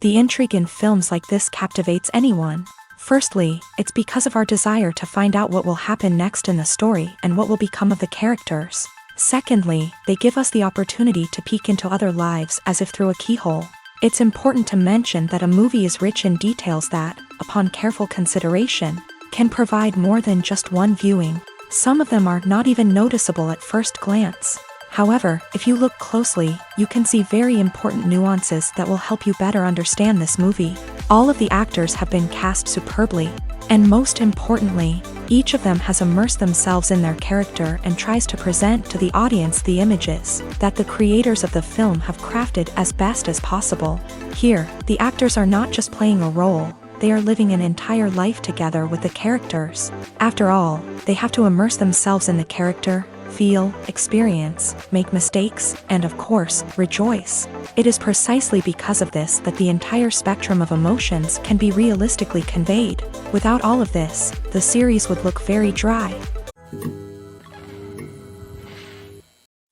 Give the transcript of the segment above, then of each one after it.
The intrigue in films like this captivates anyone. Firstly, it's because of our desire to find out what will happen next in the story and what will become of the characters. Secondly, they give us the opportunity to peek into other lives as if through a keyhole. It's important to mention that a movie is rich in details that, upon careful consideration, can provide more than just one viewing. Some of them are not even noticeable at first glance. However, if you look closely, you can see very important nuances that will help you better understand this movie. All of the actors have been cast superbly, and most importantly, each of them has immersed themselves in their character and tries to present to the audience the images that the creators of the film have crafted as best as possible. Here, the actors are not just playing a role, they are living an entire life together with the characters. After all, they have to immerse themselves in the character, feel, experience, make mistakes, and of course, rejoice. It is precisely because of this that the entire spectrum of emotions can be realistically conveyed. Without all of this, the series would look very dry.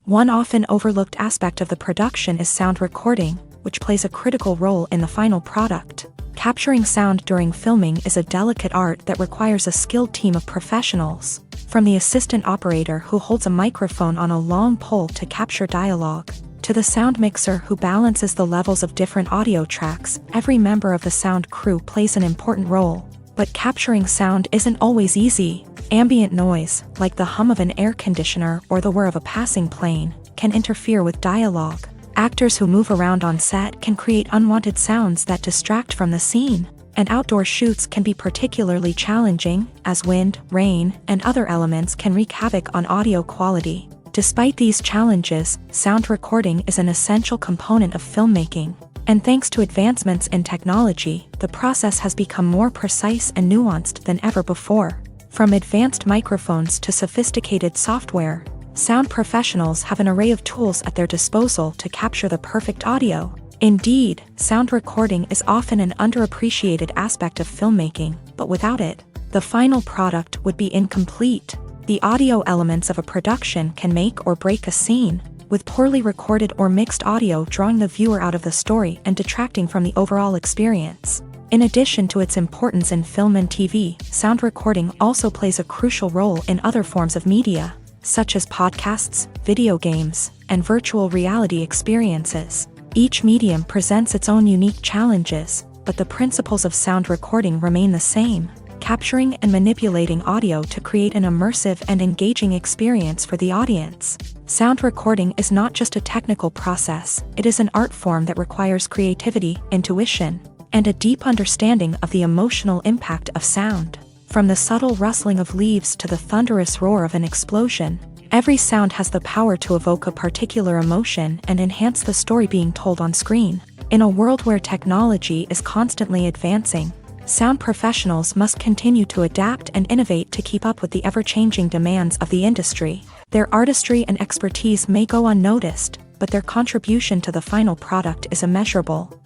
One often overlooked aspect of the production is sound recording, which plays a critical role in the final product. Capturing sound during filming is a delicate art that requires a skilled team of professionals. From the assistant operator who holds a microphone on a long pole to capture dialogue, to the sound mixer who balances the levels of different audio tracks, every member of the sound crew plays an important role. But capturing sound isn't always easy. Ambient noise, like the hum of an air conditioner or the whir of a passing plane, can interfere with dialogue. Actors who move around on set can create unwanted sounds that distract from the scene. And outdoor shoots can be particularly challenging, as wind, rain, and other elements can wreak havoc on audio quality. Despite these challenges, sound recording is an essential component of filmmaking. And thanks to advancements in technology, the process has become more precise and nuanced than ever before. From advanced microphones to sophisticated software, sound professionals have an array of tools at their disposal to capture the perfect audio. Indeed, sound recording is often an underappreciated aspect of filmmaking, but without it, the final product would be incomplete. The audio elements of a production can make or break a scene, with poorly recorded or mixed audio drawing the viewer out of the story and detracting from the overall experience. In addition to its importance in film and TV, sound recording also plays a crucial role in other forms of media, such as podcasts, video games, and virtual reality experiences. Each medium presents its own unique challenges, but the principles of sound recording remain the same, capturing and manipulating audio to create an immersive and engaging experience for the audience. Sound recording is not just a technical process, it is an art form that requires creativity, intuition, and a deep understanding of the emotional impact of sound. From the subtle rustling of leaves to the thunderous roar of an explosion, every sound has the power to evoke a particular emotion and enhance the story being told on screen. In a world where technology is constantly advancing, sound professionals must continue to adapt and innovate to keep up with the ever-changing demands of the industry. Their artistry and expertise may go unnoticed, but their contribution to the final product is immeasurable.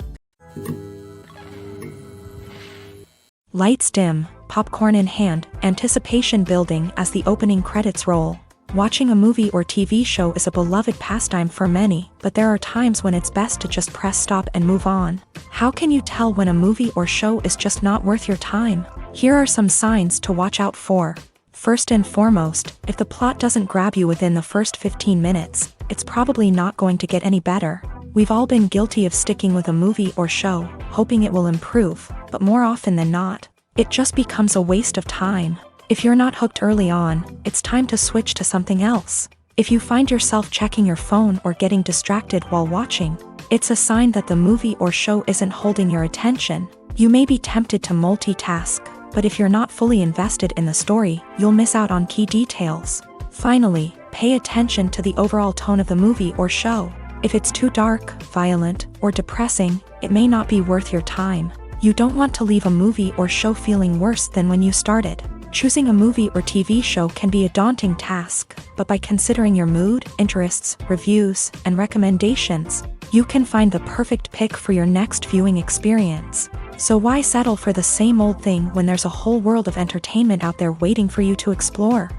Lights dim, popcorn in hand, anticipation building as the opening credits roll. Watching a movie or TV show is a beloved pastime for many, but there are times when it's best to just press stop and move on. How can you tell when a movie or show is just not worth your time? Here are some signs to watch out for. First and foremost, if the plot doesn't grab you within the first 15 minutes, it's probably not going to get any better. We've all been guilty of sticking with a movie or show, hoping it will improve, but more often than not, it just becomes a waste of time. If you're not hooked early on, it's time to switch to something else. If you find yourself checking your phone or getting distracted while watching, it's a sign that the movie or show isn't holding your attention. You may be tempted to multitask, but if you're not fully invested in the story, you'll miss out on key details. Finally, pay attention to the overall tone of the movie or show. If it's too dark, violent, or depressing, it may not be worth your time. You don't want to leave a movie or show feeling worse than when you started. Choosing a movie or TV show can be a daunting task, but by considering your mood, interests, reviews, and recommendations, you can find the perfect pick for your next viewing experience. So why settle for the same old thing when there's a whole world of entertainment out there waiting for you to explore?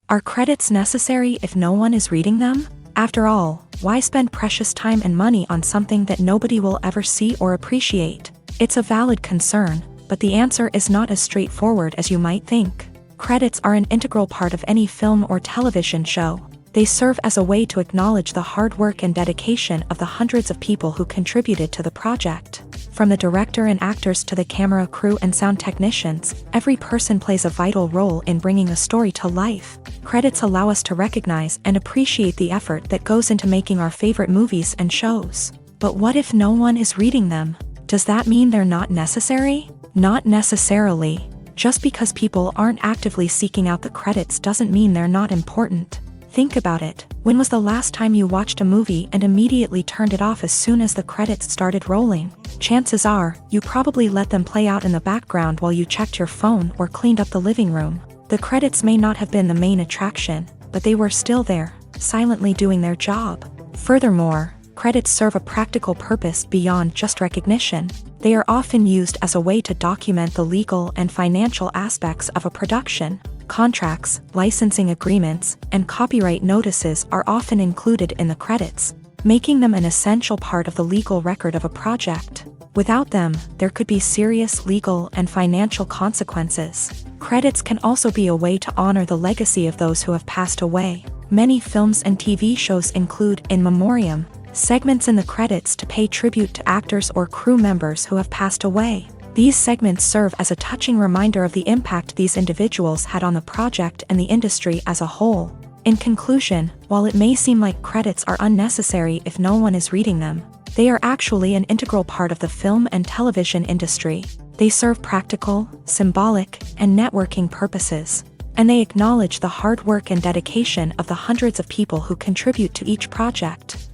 Are credits necessary if no one is reading them? After all, Why spend precious time and money on something that nobody will ever see or appreciate? It's a valid concern, but the answer is not as straightforward as you might think. Credits are an integral part of any film or television show. They serve as a way to acknowledge the hard work and dedication of the hundreds of people who contributed to the project. From the director and actors to the camera crew and sound technicians, every person plays a vital role in bringing a story to life. Credits allow us to recognize and appreciate the effort that goes into making our favorite movies and shows. But what if no one is reading them? Does that mean they're not necessary? Not necessarily. Just because people aren't actively seeking out the credits doesn't mean they're not important. Think about it. When was the last time you watched a movie and immediately turned it off as soon as the credits started rolling? Chances are, you probably let them play out in the background while you checked your phone or cleaned up the living room. The credits may not have been the main attraction, but they were still there, silently doing their job. Furthermore, credits serve a practical purpose beyond just recognition. They are often used as a way to document the legal and financial aspects of a production. Contracts, licensing agreements, and copyright notices are often included in the credits, making them an essential part of the legal record of a project. Without them, there could be serious legal and financial consequences. Credits can also be a way to honor the legacy of those who have passed away. Many films and TV shows include in memoriam segments in the credits to pay tribute to actors or crew members who have passed away. These segments serve as a touching reminder of the impact these individuals had on the project and the industry as a whole. In conclusion, while it may seem like credits are unnecessary if no one is reading them, they are actually an integral part of the film and television industry. They serve practical, symbolic, and networking purposes, and they acknowledge the hard work and dedication of the hundreds of people who contribute to each project.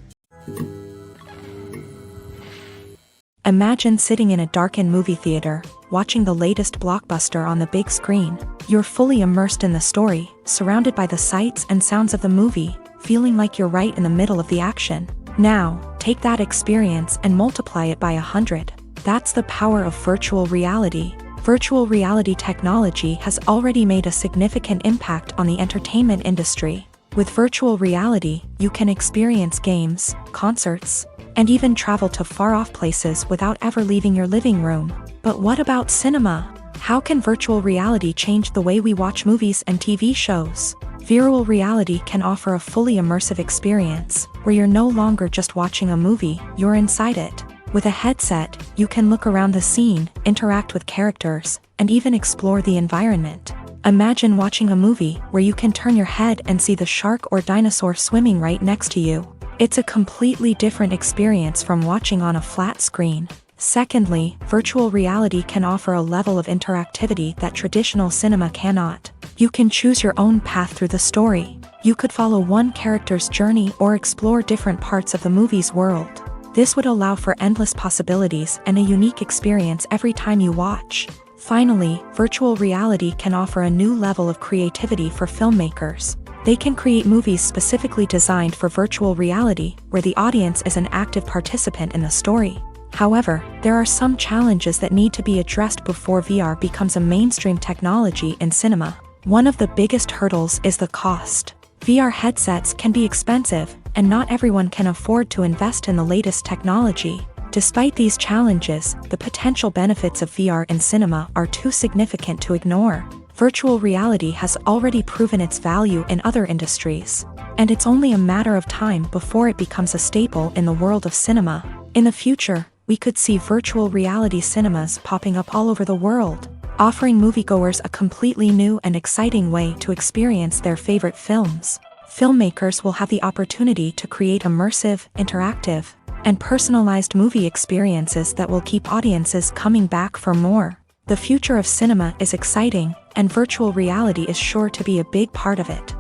Imagine sitting in a darkened movie theater, watching the latest blockbuster on the big screen. You're fully immersed in the story, surrounded by the sights and sounds of the movie, feeling like you're right in the middle of the action. Now, take that experience and multiply it by 100. That's the power of virtual reality. Virtual reality technology has already made a significant impact on the entertainment industry. With virtual reality, you can experience games, concerts, and even travel to far-off places without ever leaving your living room. But what about cinema? How can virtual reality change the way we watch movies and TV shows? Virtual reality can offer a fully immersive experience, where you're no longer just watching a movie, you're inside it. With a headset, you can look around the scene, interact with characters, and even explore the environment. Imagine watching a movie where you can turn your head and see the shark or dinosaur swimming right next to you. It's a completely different experience from watching on a flat screen. Secondly, virtual reality can offer a level of interactivity that traditional cinema cannot. You can choose your own path through the story. You could follow one character's journey or explore different parts of the movie's world. This would allow for endless possibilities and a unique experience every time you watch. Finally, virtual reality can offer a new level of creativity for filmmakers. They can create movies specifically designed for virtual reality, where the audience is an active participant in the story. However, there are some challenges that need to be addressed before VR becomes a mainstream technology in cinema. One of the biggest hurdles is the cost. VR headsets can be expensive, and not everyone can afford to invest in the latest technology. Despite these challenges, the potential benefits of VR in cinema are too significant to ignore. Virtual reality has already proven its value in other industries, and it's only a matter of time before it becomes a staple in the world of cinema. In the future, we could see virtual reality cinemas popping up all over the world, offering moviegoers a completely new and exciting way to experience their favorite films. Filmmakers will have the opportunity to create immersive, interactive, and personalized movie experiences that will keep audiences coming back for more. The future of cinema is exciting, and virtual reality is sure to be a big part of it.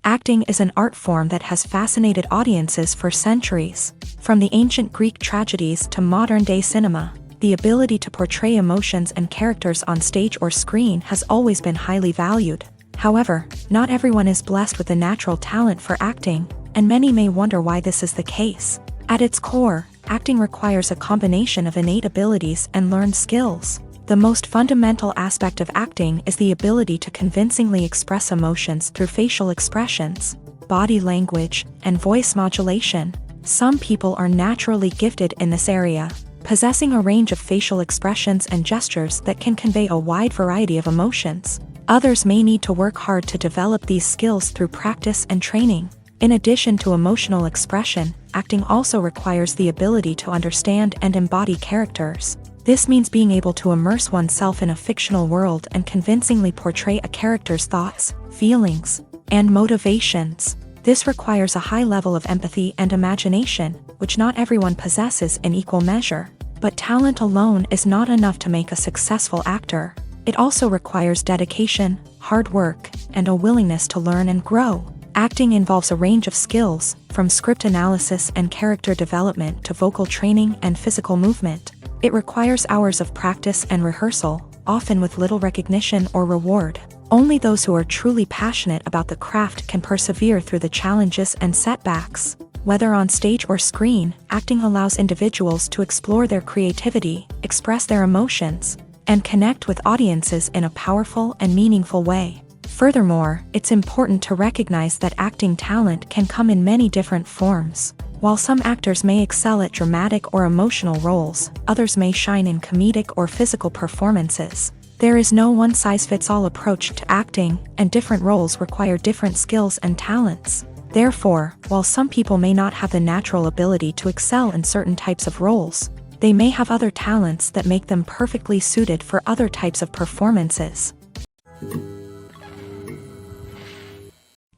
Acting is an art form that has fascinated audiences for centuries. From the ancient Greek tragedies to modern-day cinema, the ability to portray emotions and characters on stage or screen has always been highly valued. However, not everyone is blessed with a natural talent for acting, and many may wonder why this is the case. At its core, acting requires a combination of innate abilities and learned skills. The most fundamental aspect of acting is the ability to convincingly express emotions through facial expressions, body language, and voice modulation. Some people are naturally gifted in this area, possessing a range of facial expressions and gestures that can convey a wide variety of emotions. Others may need to work hard to develop these skills through practice and training. In addition to emotional expression, acting also requires the ability to understand and embody characters. This means being able to immerse oneself in a fictional world and convincingly portray a character's thoughts, feelings, and motivations. This requires a high level of empathy and imagination, which not everyone possesses in equal measure. But talent alone is not enough to make a successful actor. It also requires dedication, hard work, and a willingness to learn and grow. Acting involves a range of skills, from script analysis and character development to vocal training and physical movement. It requires hours of practice and rehearsal, often with little recognition or reward. Only those who are truly passionate about the craft can persevere through the challenges and setbacks. Whether on stage or screen, acting allows individuals to explore their creativity, express their emotions, and connect with audiences in a powerful and meaningful way. Furthermore, it's important to recognize that acting talent can come in many different forms. While some actors may excel at dramatic or emotional roles, others may shine in comedic or physical performances. There is no one-size-fits-all approach to acting, and different roles require different skills and talents. Therefore, while some people may not have the natural ability to excel in certain types of roles, they may have other talents that make them perfectly suited for other types of performances.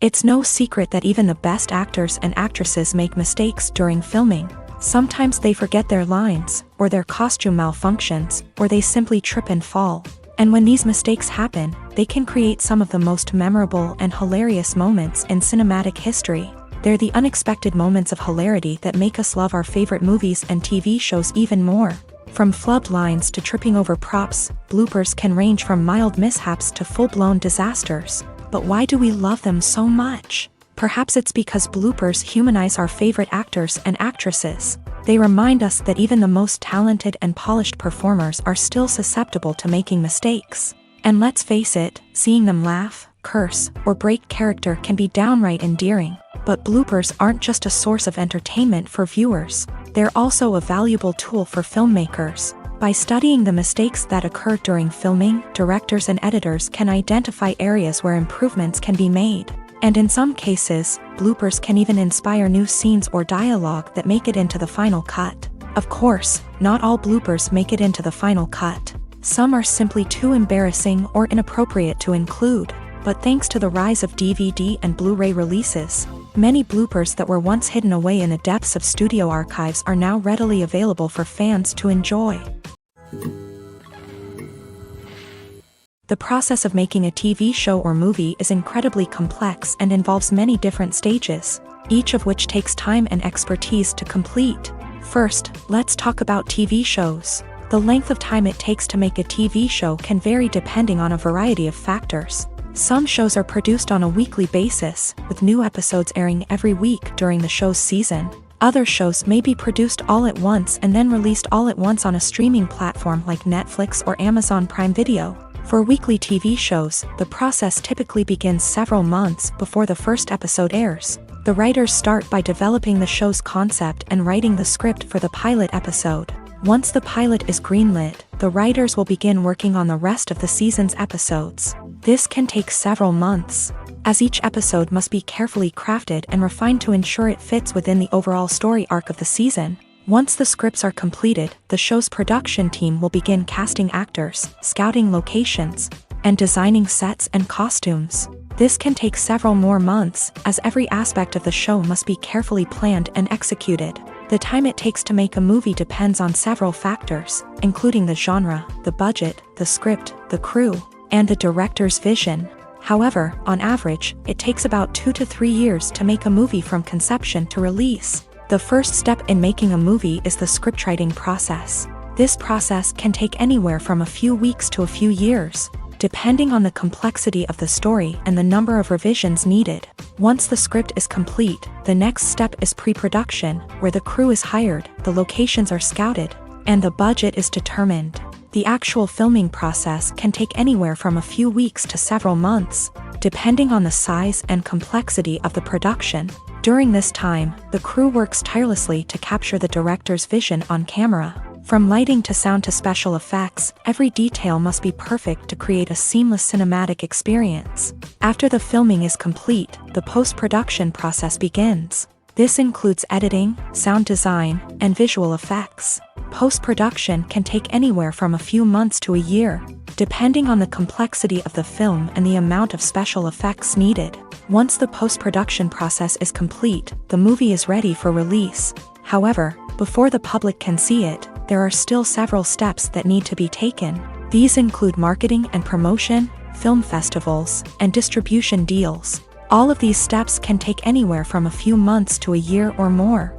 It's no secret that even the best actors and actresses make mistakes during filming. Sometimes they forget their lines, or their costume malfunctions, or they simply trip and fall. And when these mistakes happen, they can create some of the most memorable and hilarious moments in cinematic history. They're the unexpected moments of hilarity that make us love our favorite movies and TV shows even more. From flubbed lines to tripping over props, bloopers can range from mild mishaps to full-blown disasters. But why do we love them so much? Perhaps it's because bloopers humanize our favorite actors and actresses. They remind us that even the most talented and polished performers are still susceptible to making mistakes. And let's face it, seeing them laugh, curse, or break character can be downright endearing. But bloopers aren't just a source of entertainment for viewers. They're also a valuable tool for filmmakers. By studying the mistakes that occur during filming, directors and editors can identify areas where improvements can be made. And in some cases, bloopers can even inspire new scenes or dialogue that make it into the final cut. Of course, not all bloopers make it into the final cut. Some are simply too embarrassing or inappropriate to include. But thanks to the rise of DVD and Blu-ray releases, many bloopers that were once hidden away in the depths of studio archives are now readily available for fans to enjoy. The process of making a TV show or movie is incredibly complex and involves many different stages, each of which takes time and expertise to complete. First, let's talk about TV shows. The length of time it takes to make a TV show can vary depending on a variety of factors. Some shows are produced on a weekly basis, with new episodes airing every week during the show's season. Other shows may be produced all at once and then released all at once on a streaming platform like Netflix or Amazon Prime Video. For weekly TV shows, the process typically begins several months before the first episode airs. The writers start by developing the show's concept and writing the script for the pilot episode. Once the pilot is greenlit, the writers will begin working on the rest of the season's episodes. This can take several months, as each episode must be carefully crafted and refined to ensure it fits within the overall story arc of the season. Once the scripts are completed, the show's production team will begin casting actors, scouting locations, and designing sets and costumes. This can take several more months, as every aspect of the show must be carefully planned and executed. The time it takes to make a movie depends on several factors, including the genre, the budget, the script, the crew, and the director's vision. However, on average, it takes about 2 to 3 years to make a movie from conception to release. The first step in making a movie is the scriptwriting process. This process can take anywhere from a few weeks to a few years, depending on the complexity of the story and the number of revisions needed. Once the script is complete, the next step is pre-production, where the crew is hired, the locations are scouted, and the budget is determined. The actual filming process can take anywhere from a few weeks to several months, depending on the size and complexity of the production. During this time, the crew works tirelessly to capture the director's vision on camera. From lighting to sound to special effects, every detail must be perfect to create a seamless cinematic experience. After the filming is complete, the post-production process begins. This includes editing, sound design, and visual effects. Post-production can take anywhere from a few months to a year, depending on the complexity of the film and the amount of special effects needed. Once the post-production process is complete, the movie is ready for release. However, before the public can see it, there are still several steps that need to be taken. These include marketing and promotion, film festivals, and distribution deals. All of these steps can take anywhere from a few months to a year or more.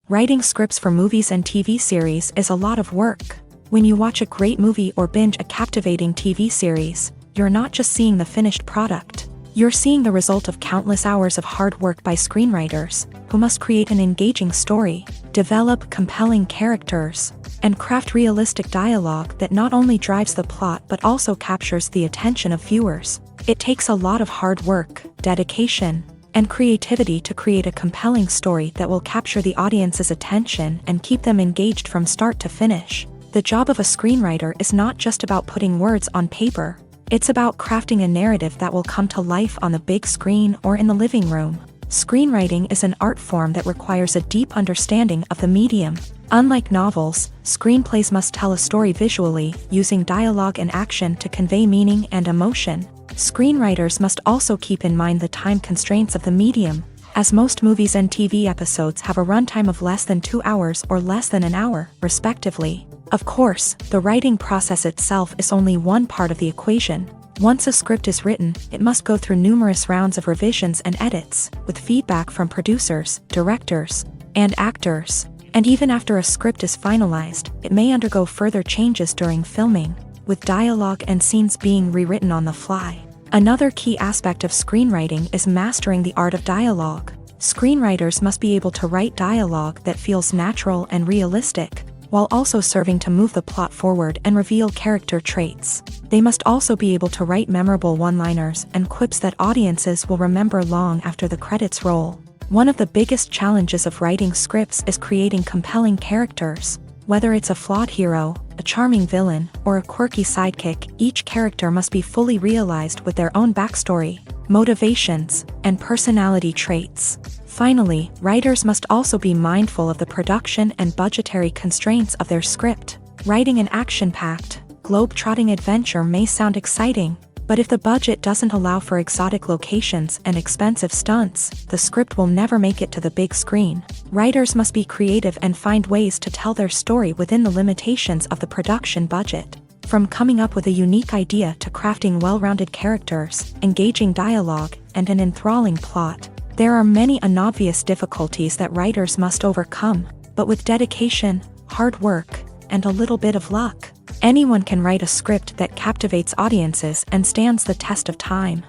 Writing scripts for movies and TV series is a lot of work. When you watch a great movie or binge a captivating TV series, you're not just seeing the finished product. You're seeing the result of countless hours of hard work by screenwriters, who must create an engaging story, develop compelling characters, and craft realistic dialogue that not only drives the plot but also captures the attention of viewers. It takes a lot of hard work, dedication, and creativity to create a compelling story that will capture the audience's attention and keep them engaged from start to finish. The job of a screenwriter is not just about putting words on paper. It's about crafting a narrative that will come to life on the big screen or in the living room. Screenwriting is an art form that requires a deep understanding of the medium. Unlike novels, screenplays must tell a story visually, using dialogue and action to convey meaning and emotion. Screenwriters must also keep in mind the time constraints of the medium, as most movies and TV episodes have a runtime of less than 2 hours or less than an hour, respectively. Of course, the writing process itself is only one part of the equation. Once a script is written, it must go through numerous rounds of revisions and edits, with feedback from producers, directors, and actors. And even after a script is finalized, it may undergo further changes during filming, with dialogue and scenes being rewritten on the fly. Another key aspect of screenwriting is mastering the art of dialogue. Screenwriters must be able to write dialogue that feels natural and realistic, while also serving to move the plot forward and reveal character traits. They must also be able to write memorable one-liners and quips that audiences will remember long after the credits roll. One of the biggest challenges of writing scripts is creating compelling characters. Whether it's a flawed hero, a charming villain, or a quirky sidekick, each character must be fully realized with their own backstory, motivations, and personality traits. Finally, writers must also be mindful of the production and budgetary constraints of their script. Writing an action-packed, globe-trotting adventure may sound exciting, but if the budget doesn't allow for exotic locations and expensive stunts, the script will never make it to the big screen. Writers must be creative and find ways to tell their story within the limitations of the production budget. From coming up with a unique idea to crafting well-rounded characters, engaging dialogue, and an enthralling plot, there are many unobvious difficulties that writers must overcome, but with dedication, hard work, and a little bit of luck, anyone can write a script that captivates audiences and stands the test of time.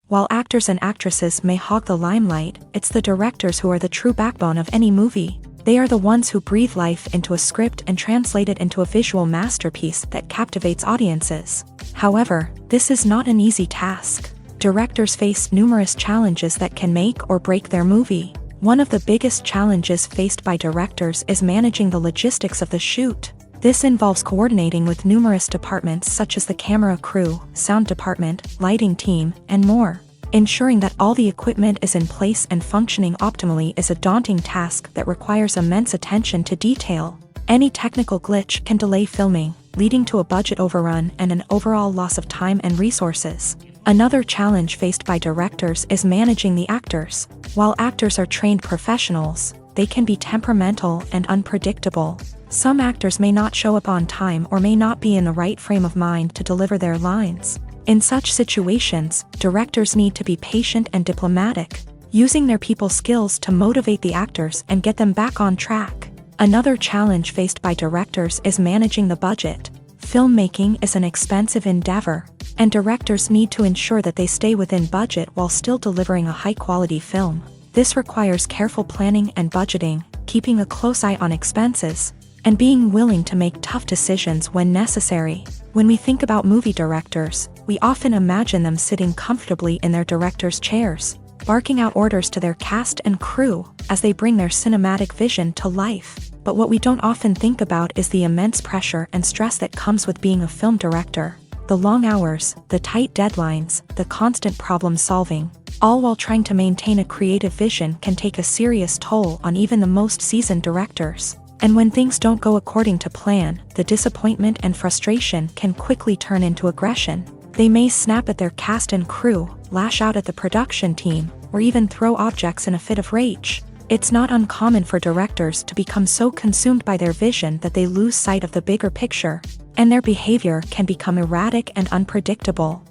While actors and actresses may hog the limelight, it's the directors who are the true backbone of any movie. They are the ones who breathe life into a script and translate it into a visual masterpiece that captivates audiences. However, this is not an easy task. Directors face numerous challenges that can make or break their movie. One of the biggest challenges faced by directors is managing the logistics of the shoot. This involves coordinating with numerous departments such as the camera crew, sound department, lighting team, and more. Ensuring that all the equipment is in place and functioning optimally is a daunting task that requires immense attention to detail. Any technical glitch can delay filming, leading to a budget overrun and an overall loss of time and resources. Another challenge faced by directors is managing the actors. While actors are trained professionals, they can be temperamental and unpredictable. Some actors may not show up on time or may not be in the right frame of mind to deliver their lines. In such situations, directors need to be patient and diplomatic, using their people skills to motivate the actors and get them back on track. Another challenge faced by directors is managing the budget. Filmmaking is an expensive endeavor, and directors need to ensure that they stay within budget while still delivering a high-quality film. This requires careful planning and budgeting, keeping a close eye on expenses, and being willing to make tough decisions when necessary. When we think about movie directors, we often imagine them sitting comfortably in their director's chairs, barking out orders to their cast and crew as they bring their cinematic vision to life. But what we don't often think about is the immense pressure and stress that comes with being a film director. The long hours, the tight deadlines, the constant problem solving, all while trying to maintain a creative vision can take a serious toll on even the most seasoned directors. And when things don't go according to plan, the disappointment and frustration can quickly turn into aggression. They may snap at their cast and crew, lash out at the production team, or even throw objects in a fit of rage. It's not uncommon for directors to become so consumed by their vision that they lose sight of the bigger picture, and their behavior can become erratic and unpredictable.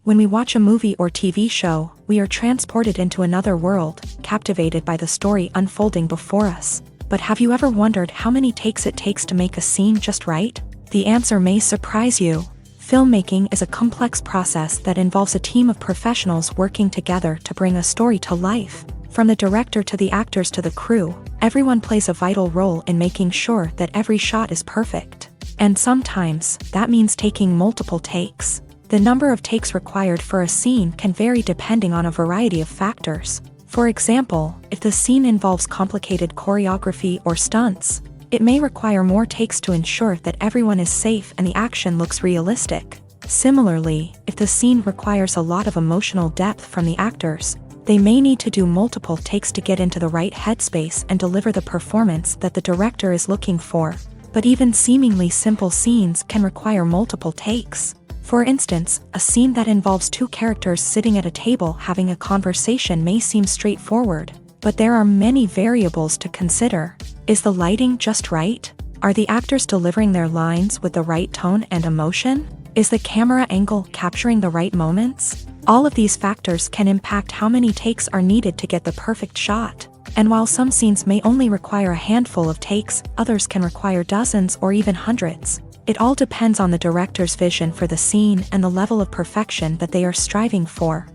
When we watch a movie or TV show, we are transported into another world, captivated by the story unfolding before us. But have you ever wondered how many takes it takes to make a scene just right? The answer may surprise you. Filmmaking is a complex process that involves a team of professionals working together to bring a story to life. From the director to the actors to the crew, everyone plays a vital role in making sure that every shot is perfect. And sometimes, that means taking multiple takes. The number of takes required for a scene can vary depending on a variety of factors. For example, if the scene involves complicated choreography or stunts, it may require more takes to ensure that everyone is safe and the action looks realistic. Similarly, if the scene requires a lot of emotional depth from the actors, they may need to do multiple takes to get into the right headspace and deliver the performance that the director is looking for. But even seemingly simple scenes can require multiple takes. For instance, a scene that involves two characters sitting at a table having a conversation may seem straightforward, but there are many variables to consider. Is the lighting just right? Are the actors delivering their lines with the right tone and emotion? Is the camera angle capturing the right moments? All of these factors can impact how many takes are needed to get the perfect shot. And while some scenes may only require a handful of takes, others can require dozens or even hundreds. It all depends on the director's vision for the scene and the level of perfection that they are striving for.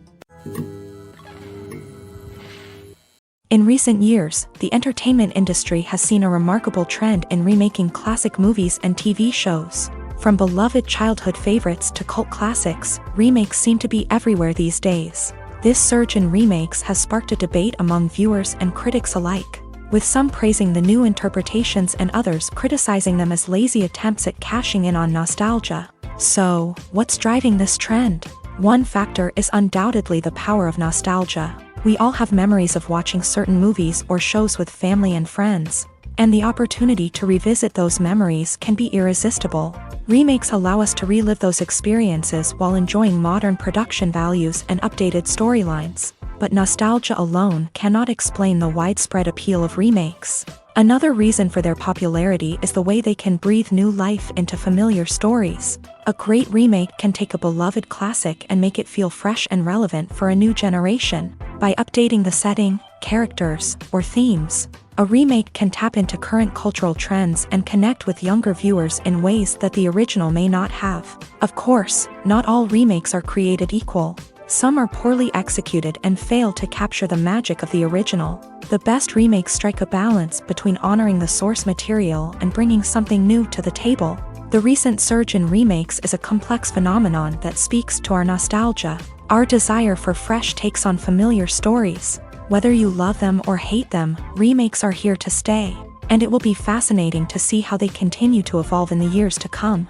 In recent years, the entertainment industry has seen a remarkable trend in remaking classic movies and TV shows. From beloved childhood favorites to cult classics, remakes seem to be everywhere these days. This surge in remakes has sparked a debate among viewers and critics alike, with some praising the new interpretations and others criticizing them as lazy attempts at cashing in on nostalgia. So, what's driving this trend? One factor is undoubtedly the power of nostalgia. We all have memories of watching certain movies or shows with family and friends, and the opportunity to revisit those memories can be irresistible. Remakes allow us to relive those experiences while enjoying modern production values and updated storylines. But nostalgia alone cannot explain the widespread appeal of remakes. Another reason for their popularity is the way they can breathe new life into familiar stories. A great remake can take a beloved classic and make it feel fresh and relevant for a new generation. By updating the setting, characters, or themes, a remake can tap into current cultural trends and connect with younger viewers in ways that the original may not have. Of course, not all remakes are created equal. Some are poorly executed and fail to capture the magic of the original. The best remakes strike a balance between honoring the source material and bringing something new to the table. The recent surge in remakes is a complex phenomenon that speaks to our nostalgia, our desire for fresh takes on familiar stories. Whether you love them or hate them, remakes are here to stay, and it will be fascinating to see how they continue to evolve in the years to come.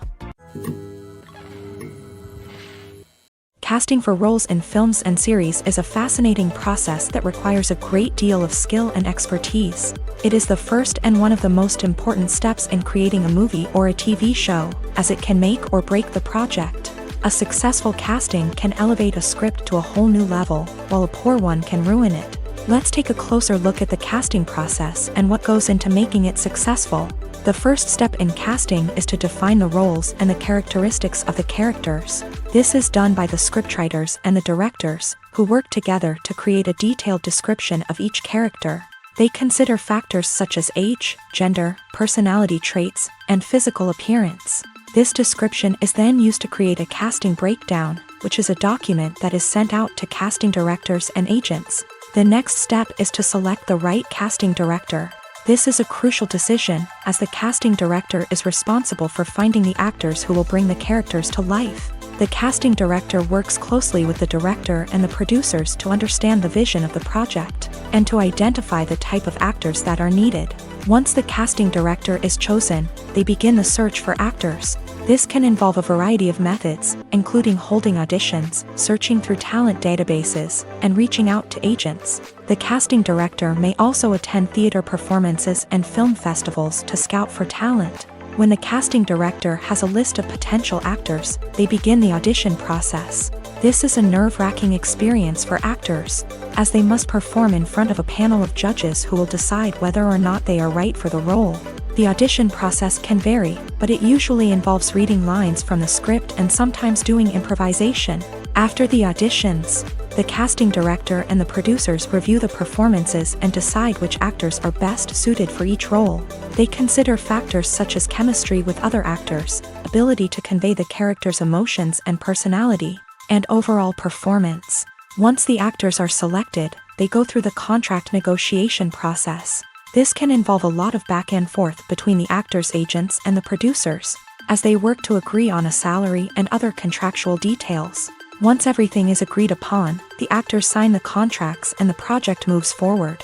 Casting for roles in films and series is a fascinating process that requires a great deal of skill and expertise. It is the first and one of the most important steps in creating a movie or a TV show, as it can make or break the project. A successful casting can elevate a script to a whole new level, while a poor one can ruin it. Let's take a closer look at the casting process and what goes into making it successful. The first step in casting is to define the roles and the characteristics of the characters. This is done by the scriptwriters and the directors, who work together to create a detailed description of each character. They consider factors such as age, gender, personality traits, and physical appearance. This description is then used to create a casting breakdown, which is a document that is sent out to casting directors and agents. The next step is to select the right casting director. This is a crucial decision, as the casting director is responsible for finding the actors who will bring the characters to life. The casting director works closely with the director and the producers to understand the vision of the project, and to identify the type of actors that are needed. Once the casting director is chosen, they begin the search for actors. This can involve a variety of methods, including holding auditions, searching through talent databases, and reaching out to agents. The casting director may also attend theater performances and film festivals to scout for talent. When the casting director has a list of potential actors, they begin the audition process. This is a nerve-wracking experience for actors, as they must perform in front of a panel of judges who will decide whether or not they are right for the role. The audition process can vary, but it usually involves reading lines from the script and sometimes doing improvisation. After the auditions, the casting director and the producers review the performances and decide which actors are best suited for each role. They consider factors such as chemistry with other actors, ability to convey the character's emotions and personality, and overall performance. Once the actors are selected, they go through the contract negotiation process. This can involve a lot of back and forth between the actors' agents and the producers, as they work to agree on a salary and other contractual details. Once everything is agreed upon, the actors sign the contracts and the project moves forward.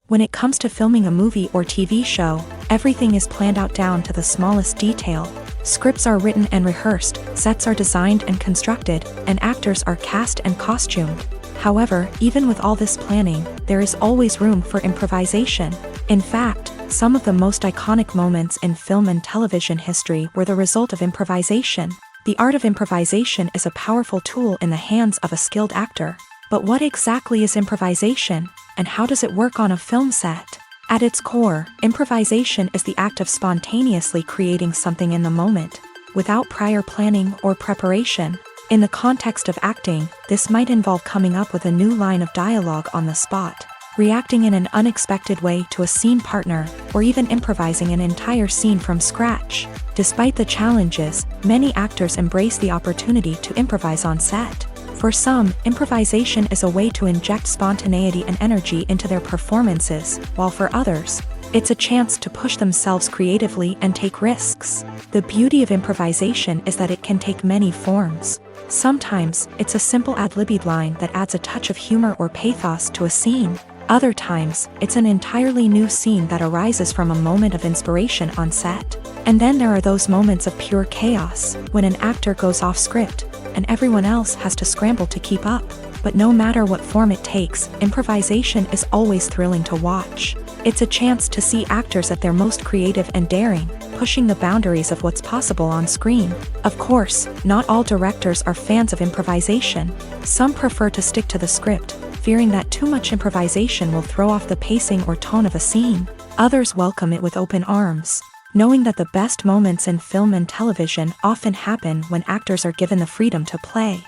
When it comes to filming a movie or TV show, everything is planned out down to the smallest detail. Scripts are written and rehearsed, sets are designed and constructed, and actors are cast and costumed. However, even with all this planning, there is always room for improvisation. In fact, some of the most iconic moments in film and television history were the result of improvisation. The art of improvisation is a powerful tool in the hands of a skilled actor. But what exactly is improvisation, and how does it work on a film set? At its core, improvisation is the act of spontaneously creating something in the moment, without prior planning or preparation. In the context of acting, this might involve coming up with a new line of dialogue on the spot, reacting in an unexpected way to a scene partner, or even improvising an entire scene from scratch. Despite the challenges, many actors embrace the opportunity to improvise on set. For some, improvisation is a way to inject spontaneity and energy into their performances, while for others, it's a chance to push themselves creatively and take risks. The beauty of improvisation is that it can take many forms. Sometimes, it's a simple ad-libbed line that adds a touch of humor or pathos to a scene. Other times, it's an entirely new scene that arises from a moment of inspiration on set. And then there are those moments of pure chaos, when an actor goes off script, and everyone else has to scramble to keep up. But no matter what form it takes, improvisation is always thrilling to watch. It's a chance to see actors at their most creative and daring, pushing the boundaries of what's possible on screen. Of course, not all directors are fans of improvisation. Some prefer to stick to the script, fearing that too much improvisation will throw off the pacing or tone of a scene. Others welcome it with open arms, knowing that the best moments in film and television often happen when actors are given the freedom to play.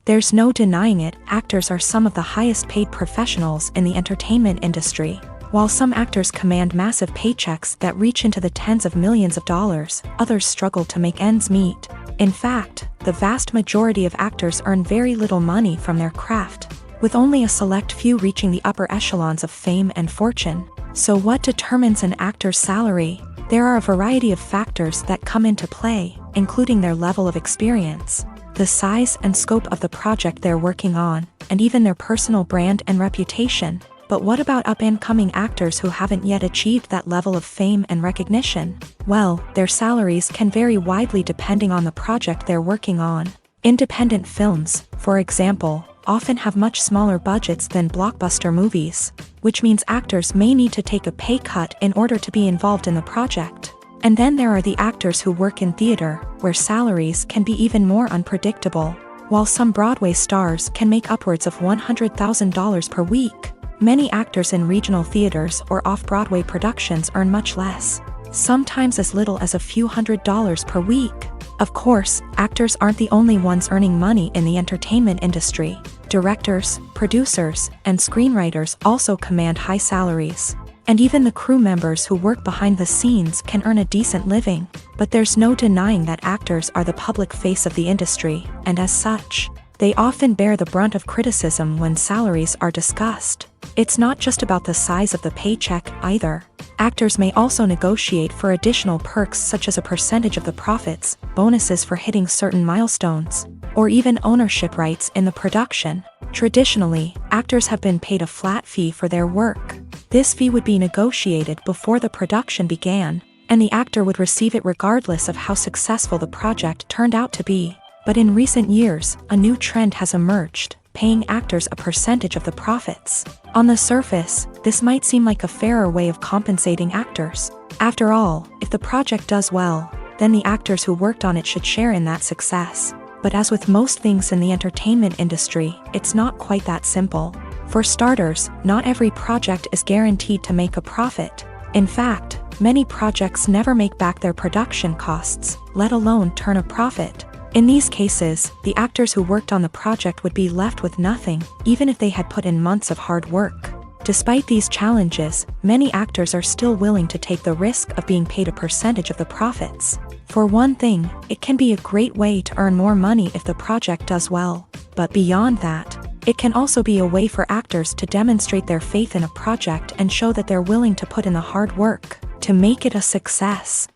There's no denying it, actors are some of the highest paid professionals in the entertainment industry. While some actors command massive paychecks that reach into the tens of millions of dollars, others struggle to make ends meet. In fact, the vast majority of actors earn very little money from their craft, with only a select few reaching the upper echelons of fame and fortune. So what determines an actor's salary? There are a variety of factors that come into play, including their level of experience, the size and scope of the project they're working on, and even their personal brand and reputation. But what about up-and-coming actors who haven't yet achieved that level of fame and recognition? Well, their salaries can vary widely depending on the project they're working on. Independent films, for example, often have much smaller budgets than blockbuster movies, which means actors may need to take a pay cut in order to be involved in the project. And then there are the actors who work in theater, where salaries can be even more unpredictable. While some Broadway stars can make upwards of $100,000 per week, many actors in regional theaters or off-Broadway productions earn much less, sometimes as little as a few $100s per week. Of course, actors aren't the only ones earning money in the entertainment industry. Directors, producers, and screenwriters also command high salaries. And even the crew members who work behind the scenes can earn a decent living. But there's no denying that actors are the public face of the industry, and as such, they often bear the brunt of criticism when salaries are discussed. It's not just about the size of the paycheck either. Actors may also negotiate for additional perks such as a percentage of the profits, bonuses for hitting certain milestones, or even ownership rights in the production. Traditionally, actors have been paid a flat fee for their work. This fee would be negotiated before the production began, and the actor would receive it regardless of how successful the project turned out to be. But in recent years, a new trend has emerged, paying actors a percentage of the profits. On the surface, this might seem like a fairer way of compensating actors. After all, if the project does well, then the actors who worked on it should share in that success. But as with most things in the entertainment industry, it's not quite that simple. For starters, not every project is guaranteed to make a profit. In fact, many projects never make back their production costs, let alone turn a profit. In these cases, the actors who worked on the project would be left with nothing, even if they had put in months of hard work. Despite these challenges, many actors are still willing to take the risk of being paid a percentage of the profits. For one thing, it can be a great way to earn more money if the project does well. But beyond that, it can also be a way for actors to demonstrate their faith in a project and show that they're willing to put in the hard work to make it a success.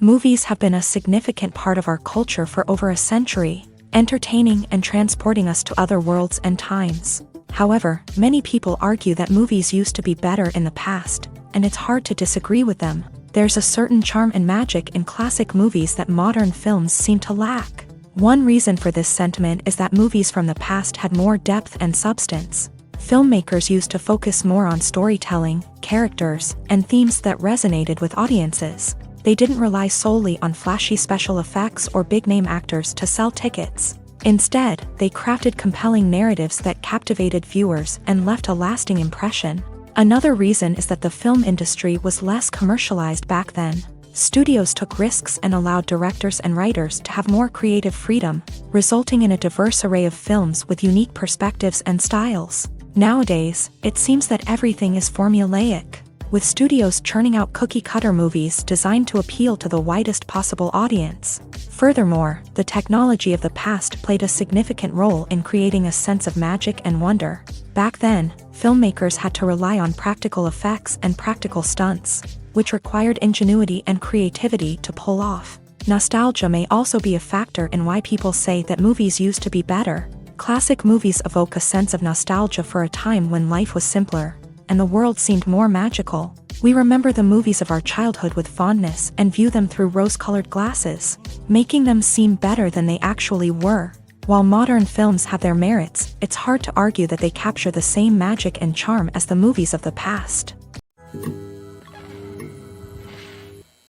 Movies have been a significant part of our culture for over a century, entertaining and transporting us to other worlds and times. However, many people argue that movies used to be better in the past, and it's hard to disagree with them. There's a certain charm and magic in classic movies that modern films seem to lack. One reason for this sentiment is that movies from the past had more depth and substance. Filmmakers used to focus more on storytelling, characters, and themes that resonated with audiences. They didn't rely solely on flashy special effects or big-name actors to sell tickets. Instead, they crafted compelling narratives that captivated viewers and left a lasting impression. Another reason is that the film industry was less commercialized back then. Studios took risks and allowed directors and writers to have more creative freedom, resulting in a diverse array of films with unique perspectives and styles. Nowadays, it seems that everything is formulaic, with studios churning out cookie-cutter movies designed to appeal to the widest possible audience. Furthermore, the technology of the past played a significant role in creating a sense of magic and wonder. Back then, filmmakers had to rely on practical effects and practical stunts, which required ingenuity and creativity to pull off. Nostalgia may also be a factor in why people say that movies used to be better. Classic movies evoke a sense of nostalgia for a time when life was simpler, and the world seemed more magical. We remember the movies of our childhood with fondness and view them through rose-colored glasses, making them seem better than they actually were. While modern films have their merits, it's hard to argue that they capture the same magic and charm as the movies of the past.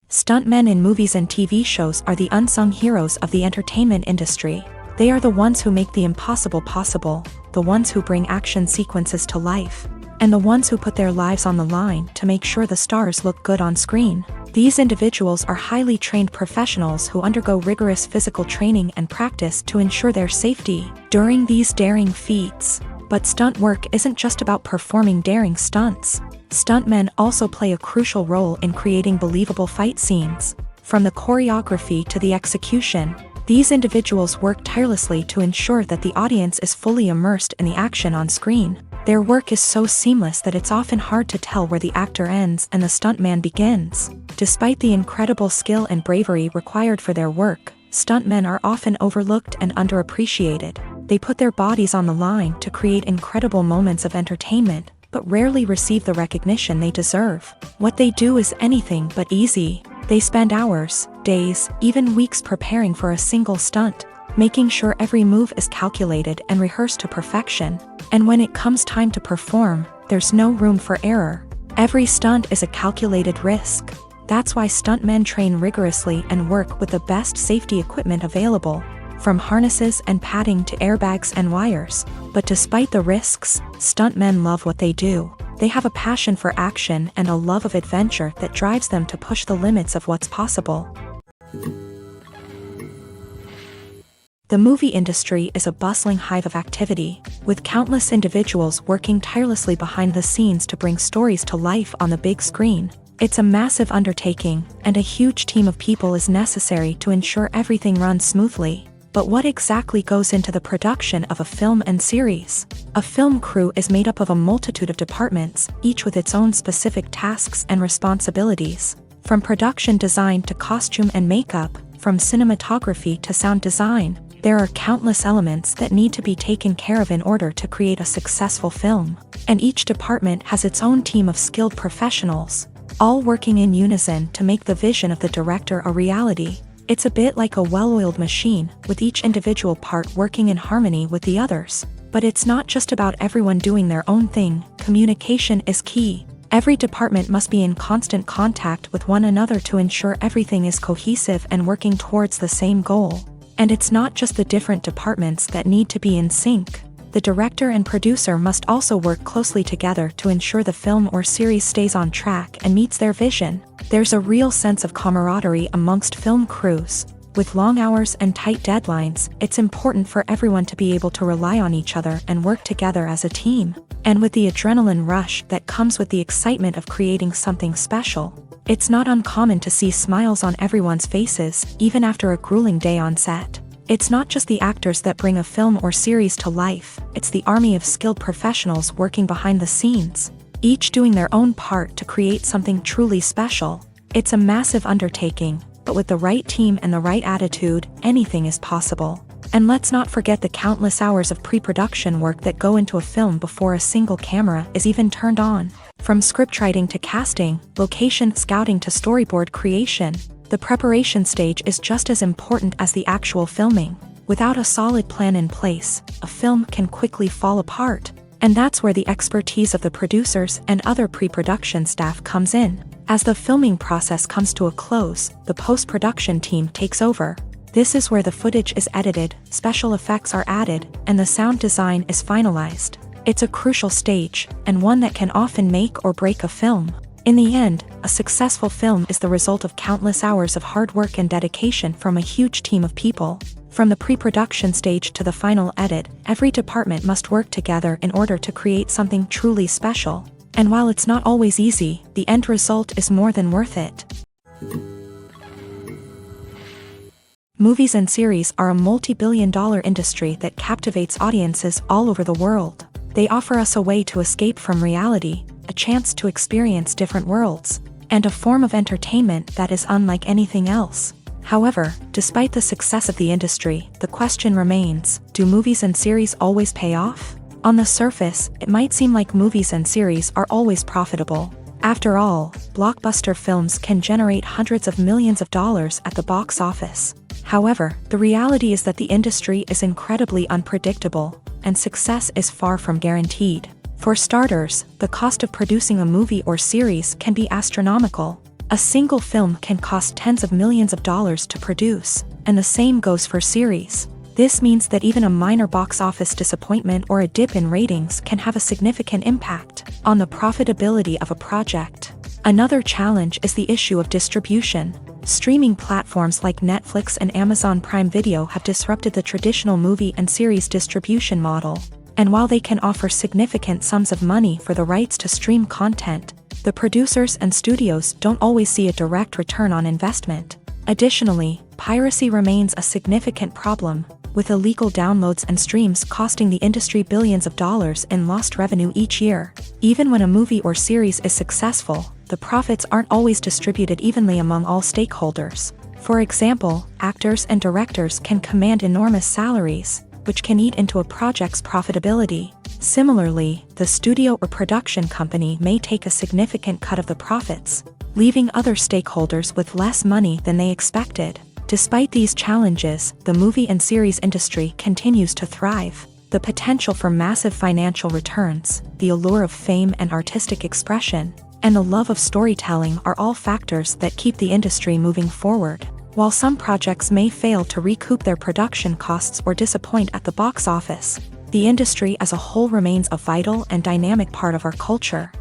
Stuntmen in movies and TV shows are the unsung heroes of the entertainment industry. They are the ones who make the impossible possible, the ones who bring action sequences to life, and the ones who put their lives on the line to make sure the stars look good on screen. These individuals are highly trained professionals who undergo rigorous physical training and practice to ensure their safety during these daring feats. But stunt work isn't just about performing daring stunts. Stuntmen also play a crucial role in creating believable fight scenes. From the choreography to the execution, these individuals work tirelessly to ensure that the audience is fully immersed in the action on screen. Their work is so seamless that it's often hard to tell where the actor ends and the stuntman begins. Despite the incredible skill and bravery required for their work, stuntmen are often overlooked and underappreciated. They put their bodies on the line to create incredible moments of entertainment, but rarely receive the recognition they deserve. What they do is anything but easy. They spend hours, days, even weeks preparing for a single stunt, making sure every move is calculated and rehearsed to perfection. And when it comes time to perform, there's no room for error. Every stunt is a calculated risk. That's why stuntmen train rigorously and work with the best safety equipment available, from harnesses and padding to airbags and wires. But despite the risks, stuntmen love what they do. They have a passion for action and a love of adventure that drives them to push the limits of what's possible. The movie industry is a bustling hive of activity, with countless individuals working tirelessly behind the scenes to bring stories to life on the big screen. It's a massive undertaking, and a huge team of people is necessary to ensure everything runs smoothly. But what exactly goes into the production of a film and series? A film crew is made up of a multitude of departments, each with its own specific tasks and responsibilities. From production design to costume and makeup, from cinematography to sound design, there are countless elements that need to be taken care of in order to create a successful film. And each department has its own team of skilled professionals, all working in unison to make the vision of the director a reality. It's a bit like a well-oiled machine, with each individual part working in harmony with the others. But it's not just about everyone doing their own thing. Communication is key. Every department must be in constant contact with one another to ensure everything is cohesive and working towards the same goal. And it's not just the different departments that need to be in sync. The director and producer must also work closely together to ensure the film or series stays on track and meets their vision. There's a real sense of camaraderie amongst film crews. With long hours and tight deadlines, it's important for everyone to be able to rely on each other and work together as a team. And with the adrenaline rush that comes with the excitement of creating something special, it's not uncommon to see smiles on everyone's faces, even after a grueling day on set. It's not just the actors that bring a film or series to life, it's the army of skilled professionals working behind the scenes, each doing their own part to create something truly special. It's a massive undertaking, but with the right team and the right attitude, anything is possible. And let's not forget the countless hours of pre-production work that go into a film before a single camera is even turned on. From scriptwriting to casting, location scouting to storyboard creation, the preparation stage is just as important as the actual filming. Without a solid plan in place, a film can quickly fall apart. And that's where the expertise of the producers and other pre-production staff comes in. As the filming process comes to a close, the post-production team takes over. This is where the footage is edited, special effects are added, and the sound design is finalized. It's a crucial stage, and one that can often make or break a film. In the end, a successful film is the result of countless hours of hard work and dedication from a huge team of people. From the pre-production stage to the final edit, every department must work together in order to create something truly special. And while it's not always easy, the end result is more than worth it. Movies and series are a multi-billion-dollar industry that captivates audiences all over the world. They offer us a way to escape from reality, a chance to experience different worlds, and a form of entertainment that is unlike anything else. However, despite the success of the industry, the question remains, do movies and series always pay off? On the surface, it might seem like movies and series are always profitable. After all, blockbuster films can generate hundreds of millions of dollars at the box office. However, the reality is that the industry is incredibly unpredictable, and success is far from guaranteed. For starters, the cost of producing a movie or series can be astronomical. A single film can cost tens of millions of dollars to produce, and the same goes for series. This means that even a minor box office disappointment or a dip in ratings can have a significant impact on the profitability of a project. Another challenge is the issue of distribution. Streaming platforms like Netflix and Amazon Prime Video have disrupted the traditional movie and series distribution model. And while they can offer significant sums of money for the rights to stream content, the producers and studios don't always see a direct return on investment. Additionally, piracy remains a significant problem, with illegal downloads and streams costing the industry billions of dollars in lost revenue each year. Even when a movie or series is successful, the profits aren't always distributed evenly among all stakeholders. For example, actors and directors can command enormous salaries, which can eat into a project's profitability. Similarly, the studio or production company may take a significant cut of the profits, leaving other stakeholders with less money than they expected. Despite these challenges, the movie and series industry continues to thrive. The potential for massive financial returns, the allure of fame and artistic expression, and the love of storytelling are all factors that keep the industry moving forward. While some projects may fail to recoup their production costs or disappoint at the box office, the industry as a whole remains a vital and dynamic part of our culture.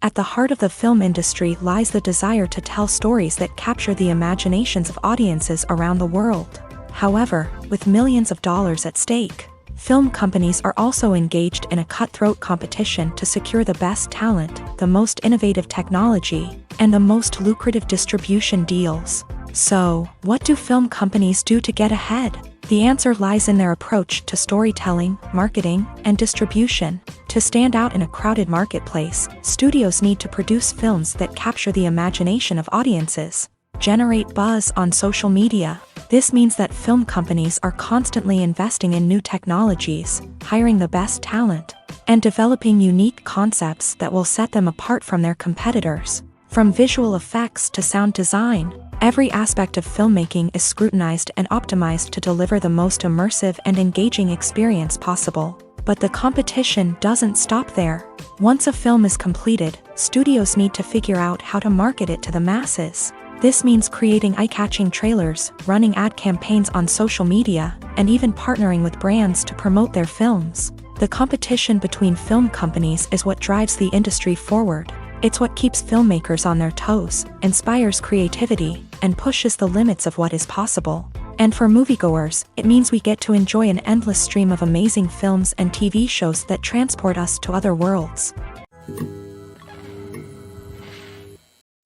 At the heart of the film industry lies the desire to tell stories that capture the imaginations of audiences around the world. However, with millions of dollars at stake, film companies are also engaged in a cutthroat competition to secure the best talent, the most innovative technology, and the most lucrative distribution deals. So, what do film companies do to get ahead? The answer lies in their approach to storytelling, marketing, and distribution. To stand out in a crowded marketplace, studios need to produce films that capture the imagination of audiences, generate buzz on social media. This means that film companies are constantly investing in new technologies, hiring the best talent, and developing unique concepts that will set them apart from their competitors. From visual effects to sound design, every aspect of filmmaking is scrutinized and optimized to deliver the most immersive and engaging experience possible. But the competition doesn't stop there. Once a film is completed, studios need to figure out how to market it to the masses. This means creating eye-catching trailers, running ad campaigns on social media, and even partnering with brands to promote their films. The competition between film companies is what drives the industry forward. It's what keeps filmmakers on their toes, inspires creativity, and pushes the limits of what is possible. And for moviegoers, it means we get to enjoy an endless stream of amazing films and TV shows that transport us to other worlds.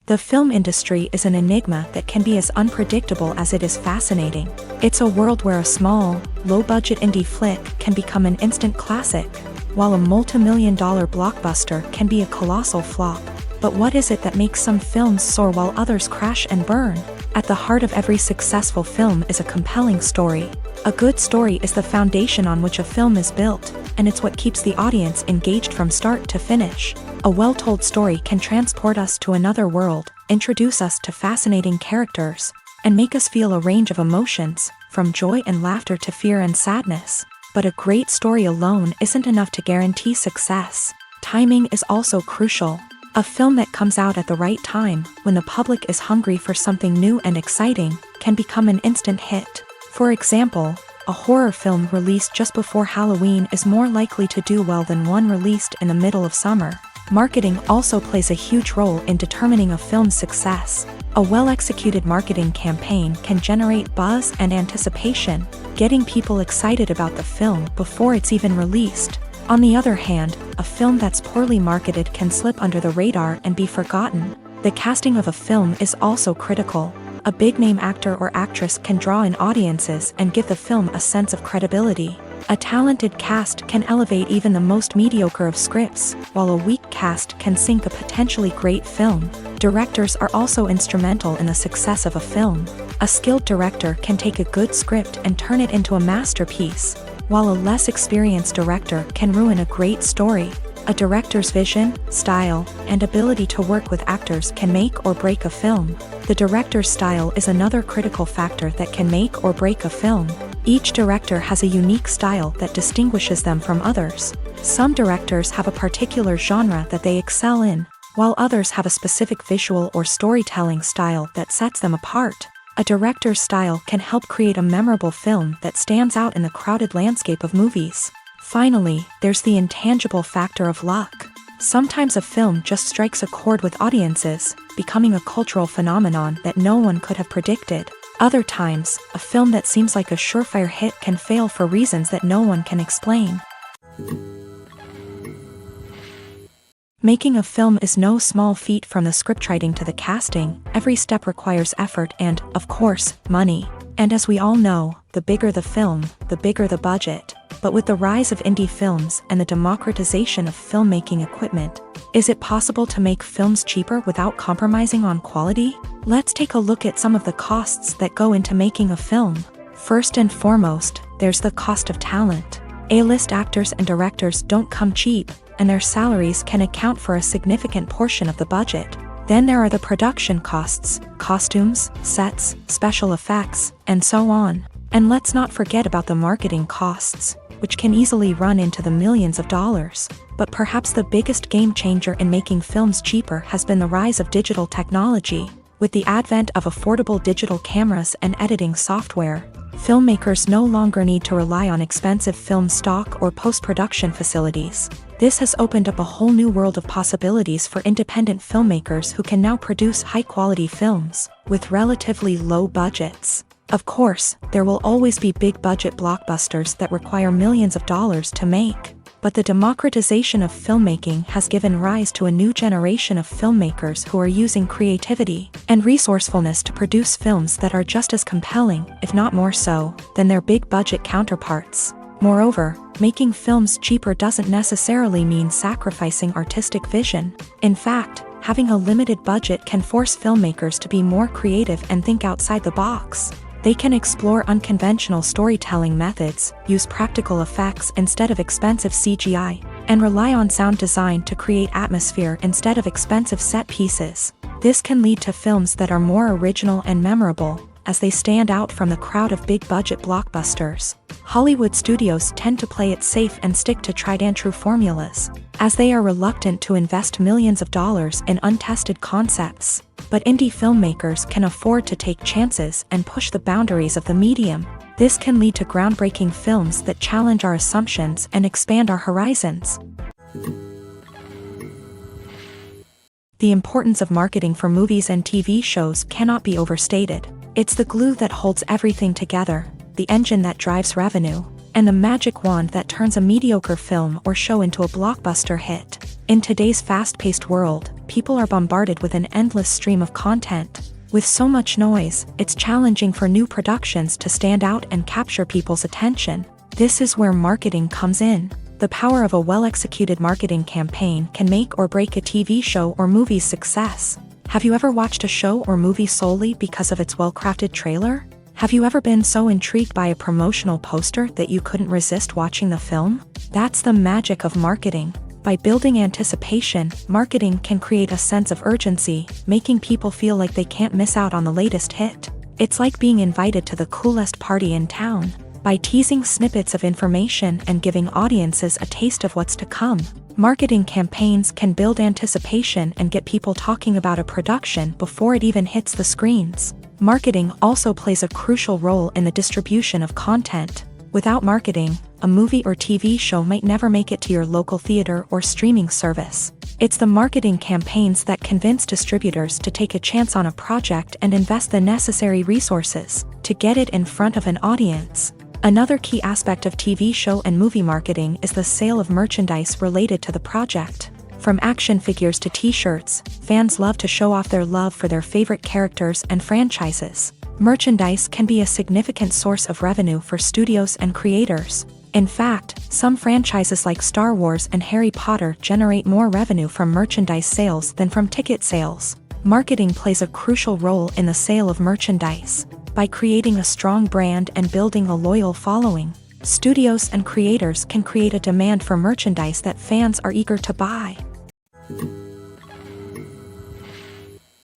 The film industry is an enigma that can be as unpredictable as it is fascinating. It's a world where a small, low-budget indie flick can become an instant classic, while a multi-million-dollar blockbuster can be a colossal flop. But what is it that makes some films soar while others crash and burn? At the heart of every successful film is a compelling story. A good story is the foundation on which a film is built, and it's what keeps the audience engaged from start to finish. A well-told story can transport us to another world, introduce us to fascinating characters, and make us feel a range of emotions, from joy and laughter to fear and sadness. But a great story alone isn't enough to guarantee success. Timing is also crucial. A film that comes out at the right time, when the public is hungry for something new and exciting, can become an instant hit. For example, a horror film released just before Halloween is more likely to do well than one released in the middle of summer. Marketing also plays a huge role in determining a film's success. A well-executed marketing campaign can generate buzz and anticipation, getting people excited about the film before it's even released. On the other hand, a film that's poorly marketed can slip under the radar and be forgotten. The casting of a film is also critical. A big-name actor or actress can draw in audiences and give the film a sense of credibility. A talented cast can elevate even the most mediocre of scripts, while a weak cast can sink a potentially great film. Directors are also instrumental in the success of a film. A skilled director can take a good script and turn it into a masterpiece, while a less experienced director can ruin a great story. A director's vision, style, and ability to work with actors can make or break a film. The director's style is another critical factor that can make or break a film. Each director has a unique style that distinguishes them from others. Some directors have a particular genre that they excel in, while others have a specific visual or storytelling style that sets them apart. A director's style can help create a memorable film that stands out in the crowded landscape of movies. Finally, there's the intangible factor of luck. Sometimes a film just strikes a chord with audiences, becoming a cultural phenomenon that no one could have predicted. Other times, a film that seems like a surefire hit can fail for reasons that no one can explain. Making a film is no small feat. From the scriptwriting to the casting, every step requires effort and, of course, money. And as we all know, the bigger the film, the bigger the budget. But with the rise of indie films and the democratization of filmmaking equipment, is it possible to make films cheaper without compromising on quality? Let's take a look at some of the costs that go into making a film. First and foremost, there's the cost of talent. A-list actors and directors don't come cheap, and their salaries can account for a significant portion of the budget. Then there are the production costs, costumes, sets, special effects, and so on. And let's not forget about the marketing costs, which can easily run into the millions of dollars. But perhaps the biggest game changer in making films cheaper has been the rise of digital technology. With the advent of affordable digital cameras and editing software, filmmakers no longer need to rely on expensive film stock or post-production facilities. This has opened up a whole new world of possibilities for independent filmmakers who can now produce high-quality films with relatively low budgets. Of course, there will always be big-budget blockbusters that require millions of dollars to make. But the democratization of filmmaking has given rise to a new generation of filmmakers who are using creativity and resourcefulness to produce films that are just as compelling, if not more so, than their big-budget counterparts. Moreover, making films cheaper doesn't necessarily mean sacrificing artistic vision. In fact, having a limited budget can force filmmakers to be more creative and think outside the box. They can explore unconventional storytelling methods, use practical effects instead of expensive CGI, and rely on sound design to create atmosphere instead of expensive set pieces. This can lead to films that are more original and memorable, as they stand out from the crowd of big-budget blockbusters. Hollywood studios tend to play it safe and stick to tried-and-true formulas, as they are reluctant to invest millions of dollars in untested concepts. But indie filmmakers can afford to take chances and push the boundaries of the medium. This can lead to groundbreaking films that challenge our assumptions and expand our horizons. The importance of marketing for movies and TV shows cannot be overstated. It's the glue that holds everything together, the engine that drives revenue, and the magic wand that turns a mediocre film or show into a blockbuster hit. In today's fast-paced world, people are bombarded with an endless stream of content. With so much noise, it's challenging for new productions to stand out and capture people's attention. This is where marketing comes in. The power of a well-executed marketing campaign can make or break a TV show or movie's success. Have you ever watched a show or movie solely because of its well-crafted trailer? Have you ever been so intrigued by a promotional poster that you couldn't resist watching the film? That's the magic of marketing. By building anticipation, marketing can create a sense of urgency, making people feel like they can't miss out on the latest hit. It's like being invited to the coolest party in town. By teasing snippets of information and giving audiences a taste of what's to come, marketing campaigns can build anticipation and get people talking about a production before it even hits the screens. Marketing also plays a crucial role in the distribution of content. Without marketing, a movie or TV show might never make it to your local theater or streaming service. It's the marketing campaigns that convince distributors to take a chance on a project and invest the necessary resources to get it in front of an audience. Another key aspect of TV show and movie marketing is the sale of merchandise related to the project. From action figures to t-shirts, fans love to show off their love for their favorite characters and franchises. Merchandise can be a significant source of revenue for studios and creators. In fact, some franchises like Star Wars and Harry Potter generate more revenue from merchandise sales than from ticket sales. Marketing plays a crucial role in the sale of merchandise. By creating a strong brand and building a loyal following, studios and creators can create a demand for merchandise that fans are eager to buy.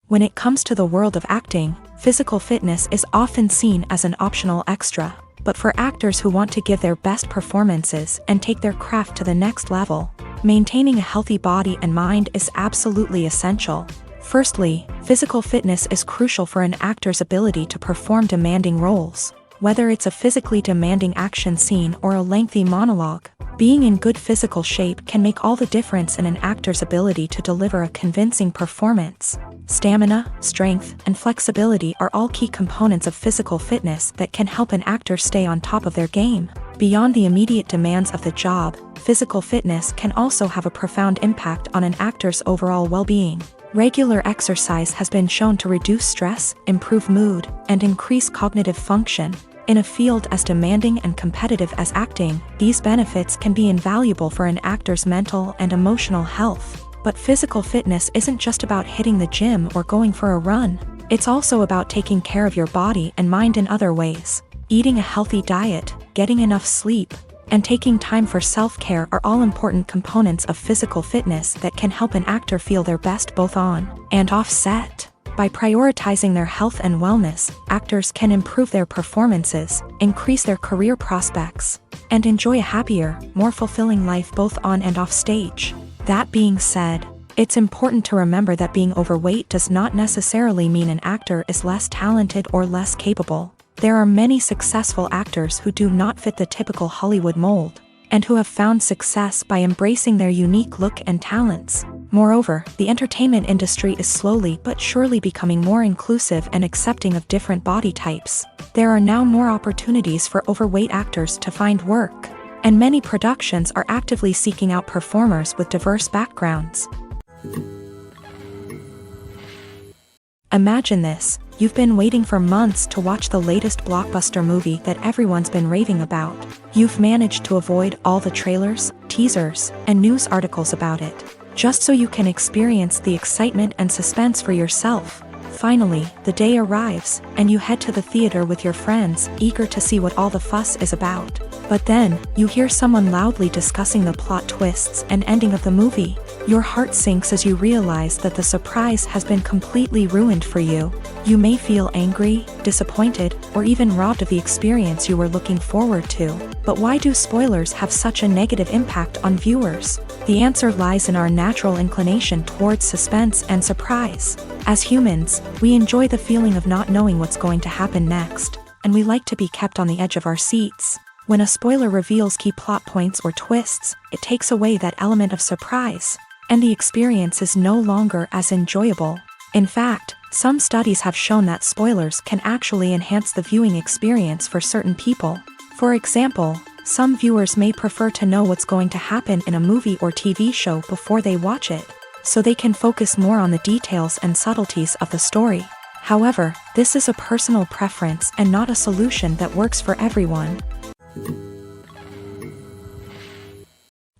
When it comes to the world of acting, physical fitness is often seen as an optional extra. But for actors who want to give their best performances and take their craft to the next level, maintaining a healthy body and mind is absolutely essential. Firstly, physical fitness is crucial for an actor's ability to perform demanding roles. Whether it's a physically demanding action scene or a lengthy monologue, being in good physical shape can make all the difference in an actor's ability to deliver a convincing performance. Stamina, strength, and flexibility are all key components of physical fitness that can help an actor stay on top of their game. Beyond the immediate demands of the job, physical fitness can also have a profound impact on an actor's overall well-being. Regular exercise has been shown to reduce stress, improve mood, and increase cognitive function. In a field as demanding and competitive as acting, these benefits can be invaluable for an actor's mental and emotional health. But physical fitness isn't just about hitting the gym or going for a run. It's also about taking care of your body and mind in other ways. Eating a healthy diet, getting enough sleep, and taking time for self-care are all important components of physical fitness that can help an actor feel their best both on and off set. By prioritizing their health and wellness, actors can improve their performances, increase their career prospects, and enjoy a happier, more fulfilling life both on and off stage. That being said, It's important to remember that being overweight does not necessarily mean an actor is less talented or less capable. There are many successful actors who do not fit the typical Hollywood mold, and who have found success by embracing their unique look and talents. Moreover, the entertainment industry is slowly but surely becoming more inclusive and accepting of different body types. There are now more opportunities for overweight actors to find work, and many productions are actively seeking out performers with diverse backgrounds. Imagine this: you've been waiting for months to watch the latest blockbuster movie that everyone's been raving about. You've managed to avoid all the trailers, teasers, and news articles about it, just so you can experience the excitement and suspense for yourself. Finally, the day arrives, and you head to the theater with your friends, eager to see what all the fuss is about. But then, you hear someone loudly discussing the plot twists and ending of the movie. Your heart sinks as you realize that the surprise has been completely ruined for you. You may feel angry, disappointed, or even robbed of the experience you were looking forward to. But why do spoilers have such a negative impact on viewers? The answer lies in our natural inclination towards suspense and surprise. As humans, we enjoy the feeling of not knowing what's going to happen next, and we like to be kept on the edge of our seats. When a spoiler reveals key plot points or twists, it takes away that element of surprise, and the experience is no longer as enjoyable. In fact, some studies have shown that spoilers can actually enhance the viewing experience for certain people. For example, some viewers may prefer to know what's going to happen in a movie or TV show before they watch it, so they can focus more on the details and subtleties of the story. However, this is a personal preference and not a solution that works for everyone.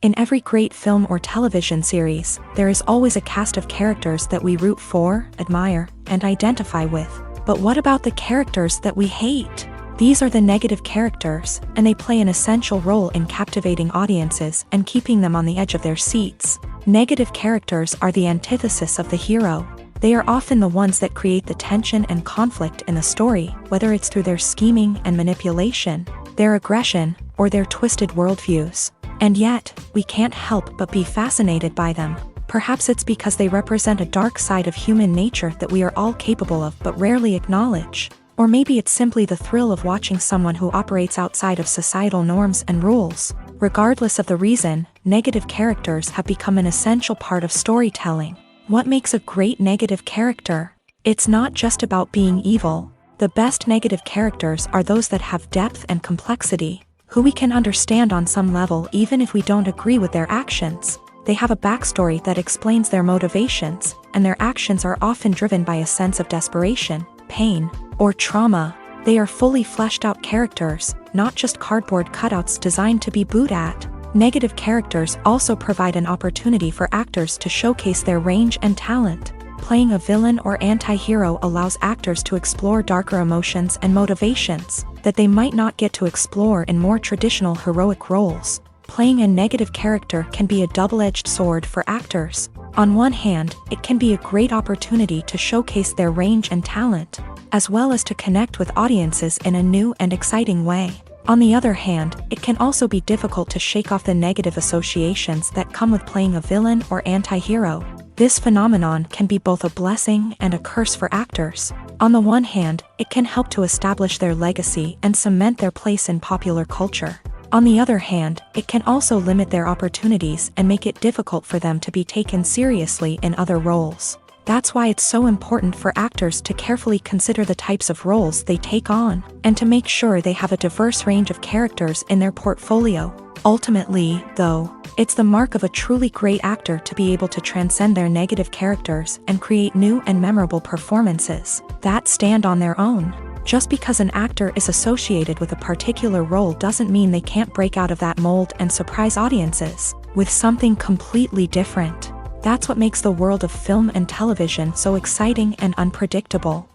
In every great film or television series, there is always a cast of characters that we root for, admire, and identify with. But what about the characters that we hate? These are the negative characters, and they play an essential role in captivating audiences and keeping them on the edge of their seats. Negative characters are the antithesis of the hero. They are often the ones that create the tension and conflict in the story, whether it's through their scheming and manipulation, their aggression, or their twisted worldviews. And yet, we can't help but be fascinated by them. Perhaps it's because they represent a dark side of human nature that we are all capable of but rarely acknowledge. Or maybe it's simply the thrill of watching someone who operates outside of societal norms and rules. Regardless of the reason, negative characters have become an essential part of storytelling. What makes a great negative character? It's not just about being evil. The best negative characters are those that have depth and complexity, who we can understand on some level even if we don't agree with their actions. They have a backstory that explains their motivations, and their actions are often driven by a sense of desperation, pain, or trauma. They are fully fleshed out characters, not just cardboard cutouts designed to be booed at. Negative characters also provide an opportunity for actors to showcase their range and talent. Playing a villain or anti-hero allows actors to explore darker emotions and motivations that they might not get to explore in more traditional heroic roles. Playing a negative character can be a double-edged sword for actors. On one hand, it can be a great opportunity to showcase their range and talent, as well as to connect with audiences in a new and exciting way. On the other hand, it can also be difficult to shake off the negative associations that come with playing a villain or anti-hero. This phenomenon can be both a blessing and a curse for actors. On the one hand, it can help to establish their legacy and cement their place in popular culture. On the other hand, it can also limit their opportunities and make it difficult for them to be taken seriously in other roles. That's why it's so important for actors to carefully consider the types of roles they take on, and to make sure they have a diverse range of characters in their portfolio. Ultimately, though, it's the mark of a truly great actor to be able to transcend their negative characters and create new and memorable performances that stand on their own. Just because an actor is associated with a particular role doesn't mean they can't break out of that mold and surprise audiences with something completely different. That's what makes the world of film and television so exciting and unpredictable.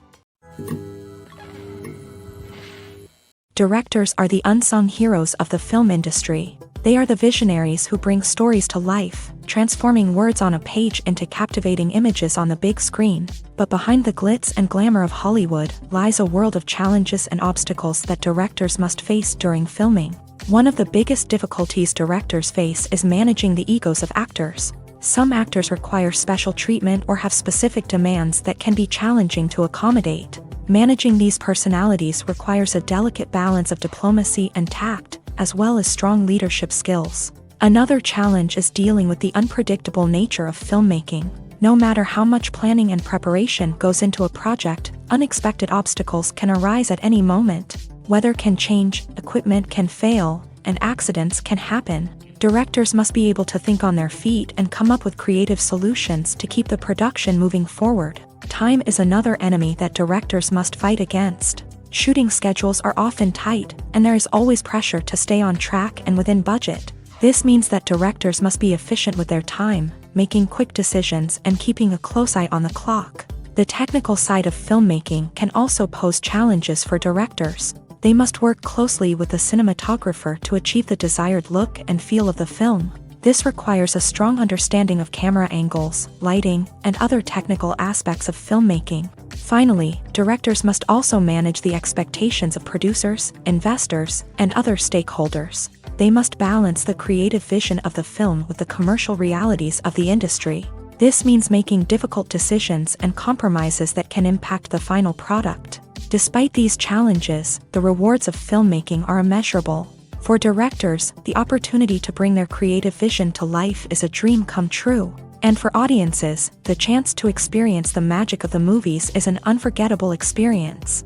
Directors are the unsung heroes of the film industry. They are the visionaries who bring stories to life, transforming words on a page into captivating images on the big screen. But behind the glitz and glamour of Hollywood lies a world of challenges and obstacles that directors must face during filming. One of the biggest difficulties directors face is managing the egos of actors. Some actors require special treatment or have specific demands that can be challenging to accommodate. Managing these personalities requires a delicate balance of diplomacy and tact, as well as strong leadership skills. Another challenge is dealing with the unpredictable nature of filmmaking. No matter how much planning and preparation goes into a project, unexpected obstacles can arise at any moment. Weather can change, equipment can fail, and accidents can happen. Directors must be able to think on their feet and come up with creative solutions to keep the production moving forward. Time is another enemy that directors must fight against. Shooting schedules are often tight, and there is always pressure to stay on track and within budget. This means that directors must be efficient with their time, making quick decisions and keeping a close eye on the clock. The technical side of filmmaking can also pose challenges for directors. They must work closely with the cinematographer to achieve the desired look and feel of the film. This requires a strong understanding of camera angles, lighting, and other technical aspects of filmmaking. Finally, directors must also manage the expectations of producers, investors, and other stakeholders. They must balance the creative vision of the film with the commercial realities of the industry. This means making difficult decisions and compromises that can impact the final product. Despite these challenges, the rewards of filmmaking are immeasurable. For directors, the opportunity to bring their creative vision to life is a dream come true. And for audiences, the chance to experience the magic of the movies is an unforgettable experience.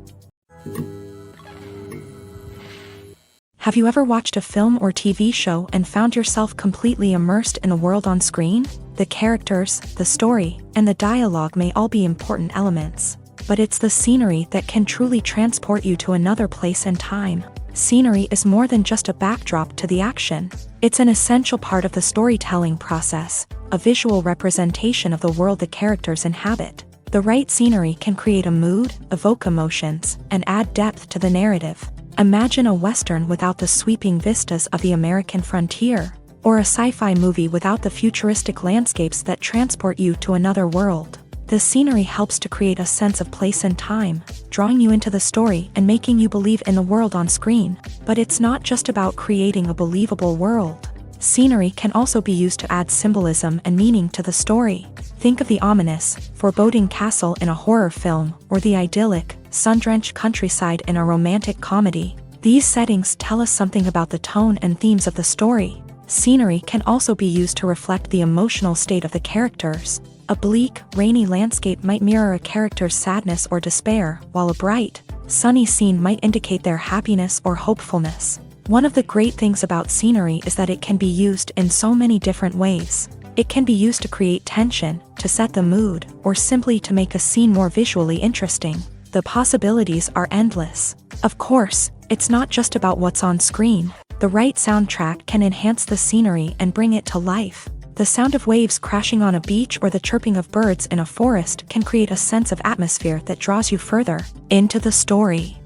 Have you ever watched a film or TV show and found yourself completely immersed in the world on screen? The characters, the story, and the dialogue may all be important elements, but it's the scenery that can truly transport you to another place and time. Scenery is more than just a backdrop to the action. It's an essential part of the storytelling process, a visual representation of the world the characters inhabit. The right scenery can create a mood, evoke emotions, and add depth to the narrative. Imagine a Western without the sweeping vistas of the American frontier, or a sci-fi movie without the futuristic landscapes that transport you to another world. The scenery helps to create a sense of place and time, drawing you into the story and making you believe in the world on screen. But it's not just about creating a believable world. Scenery can also be used to add symbolism and meaning to the story. Think of the ominous, foreboding castle in a horror film, or the idyllic, sun-drenched countryside in a romantic comedy. These settings tell us something about the tone and themes of the story. Scenery can also be used to reflect the emotional state of the characters. A bleak, rainy landscape might mirror a character's sadness or despair, while a bright, sunny scene might indicate their happiness or hopefulness. One of the great things about scenery is that it can be used in so many different ways. It can be used to create tension, to set the mood, or simply to make a scene more visually interesting. The possibilities are endless. Of course, it's not just about what's on screen. The right soundtrack can enhance the scenery and bring it to life. The sound of waves crashing on a beach or the chirping of birds in a forest can create a sense of atmosphere that draws you further into the story.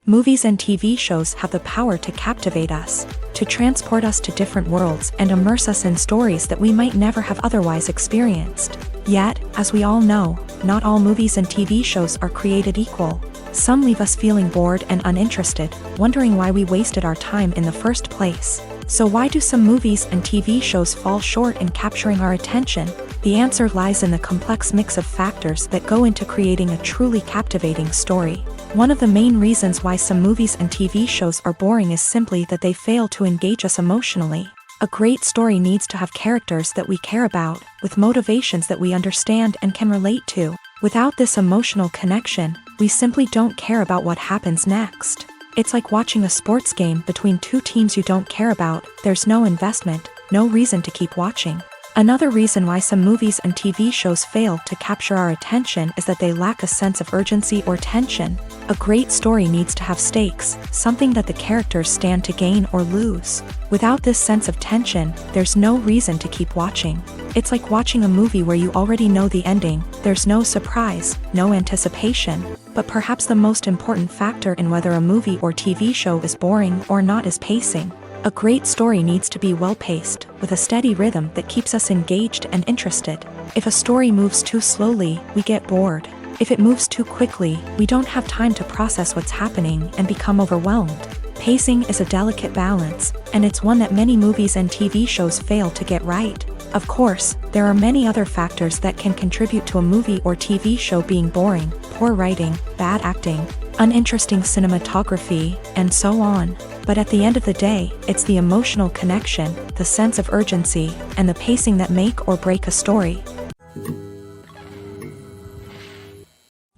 Movies and TV shows have the power to captivate us, to transport us to different worlds and immerse us in stories that we might never have otherwise experienced. Yet, as we all know, not all movies and TV shows are created equal. Some leave us feeling bored and uninterested, wondering why we wasted our time in the first place. So why do some movies and TV shows fall short in capturing our attention? The answer lies in the complex mix of factors that go into creating a truly captivating story. One of the main reasons why some movies and TV shows are boring is simply that they fail to engage us emotionally. A great story needs to have characters that we care about, with motivations that we understand and can relate to. Without this emotional connection, we simply don't care about what happens next. It's like watching a sports game between two teams you don't care about. There's no investment, no reason to keep watching. Another reason why some movies and TV shows fail to capture our attention is that they lack a sense of urgency or tension. A great story needs to have stakes, something that the characters stand to gain or lose. Without this sense of tension, there's no reason to keep watching. It's like watching a movie where you already know the ending. There's no surprise, no anticipation. But perhaps the most important factor in whether a movie or TV show is boring or not is pacing. A great story needs to be well-paced, with a steady rhythm that keeps us engaged and interested. If a story moves too slowly, we get bored. If it moves too quickly, we don't have time to process what's happening and become overwhelmed. Pacing is a delicate balance, and it's one that many movies and TV shows fail to get right. Of course, there are many other factors that can contribute to a movie or TV show being boring: poor writing, bad acting, uninteresting cinematography, and so on. But at the end of the day, it's the emotional connection, the sense of urgency, and the pacing that make or break a story.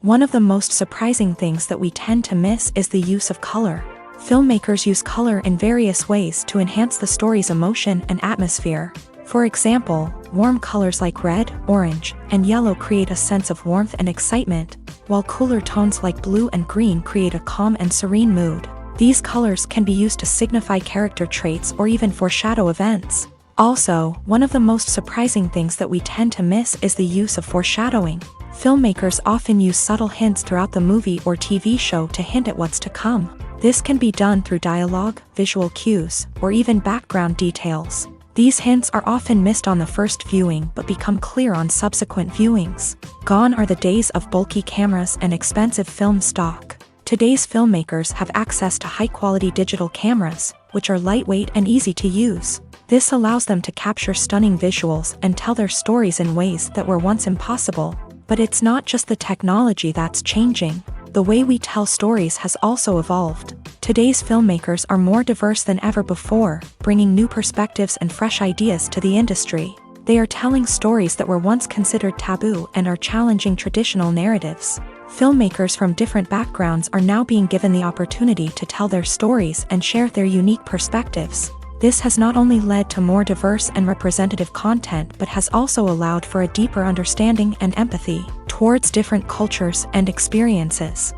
One of the most surprising things that we tend to miss is the use of color. Filmmakers use color in various ways to enhance the story's emotion and atmosphere. For example, warm colors like red, orange, and yellow create a sense of warmth and excitement, while cooler tones like blue and green create a calm and serene mood. These colors can be used to signify character traits or even foreshadow events. Also, one of the most surprising things that we tend to miss is the use of foreshadowing. Filmmakers often use subtle hints throughout the movie or TV show to hint at what's to come. This can be done through dialogue, visual cues, or even background details. These hints are often missed on the first viewing but become clear on subsequent viewings. Gone are the days of bulky cameras and expensive film stock. Today's filmmakers have access to high-quality digital cameras, which are lightweight and easy to use. This allows them to capture stunning visuals and tell their stories in ways that were once impossible. But it's not just the technology that's changing. The way we tell stories has also evolved. Today's filmmakers are more diverse than ever before, bringing new perspectives and fresh ideas to the industry. They are telling stories that were once considered taboo and are challenging traditional narratives. Filmmakers from different backgrounds are now being given the opportunity to tell their stories and share their unique perspectives. This has not only led to more diverse and representative content but has also allowed for a deeper understanding and empathy towards different cultures and experiences.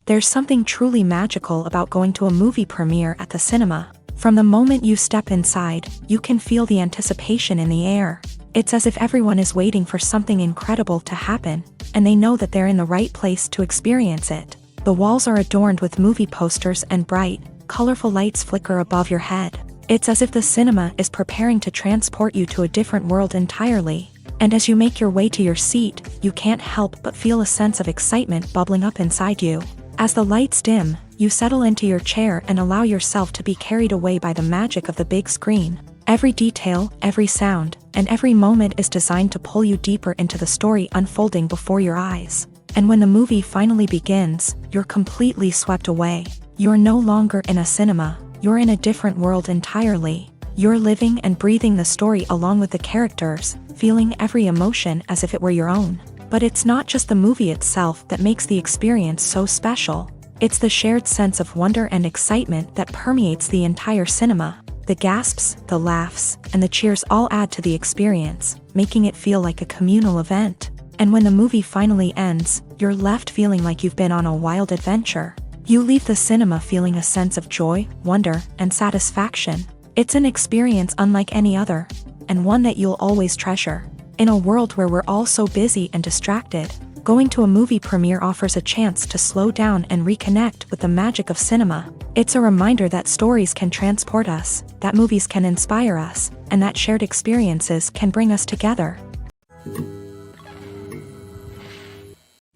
There's something truly magical about going to a movie premiere at the cinema. From the moment you step inside, you can feel the anticipation in the air. It's as if everyone is waiting for something incredible to happen, and they know that they're in the right place to experience it. The walls are adorned with movie posters and bright, colorful lights flicker above your head. It's as if the cinema is preparing to transport you to a different world entirely. And as you make your way to your seat, you can't help but feel a sense of excitement bubbling up inside you. As the lights dim, you settle into your chair and allow yourself to be carried away by the magic of the big screen. Every detail, every sound, and every moment is designed to pull you deeper into the story unfolding before your eyes. And when the movie finally begins, you're completely swept away. You're no longer in a cinema, you're in a different world entirely. You're living and breathing the story along with the characters, feeling every emotion as if it were your own. But it's not just the movie itself that makes the experience so special. It's the shared sense of wonder and excitement that permeates the entire cinema. The gasps, the laughs, and the cheers all add to the experience, making it feel like a communal event. And when the movie finally ends, you're left feeling like you've been on a wild adventure. You leave the cinema feeling a sense of joy, wonder, and satisfaction. It's an experience unlike any other, and one that you'll always treasure. In a world where we're all so busy and distracted, going to a movie premiere offers a chance to slow down and reconnect with the magic of cinema. It's a reminder that stories can transport us, that movies can inspire us, and that shared experiences can bring us together.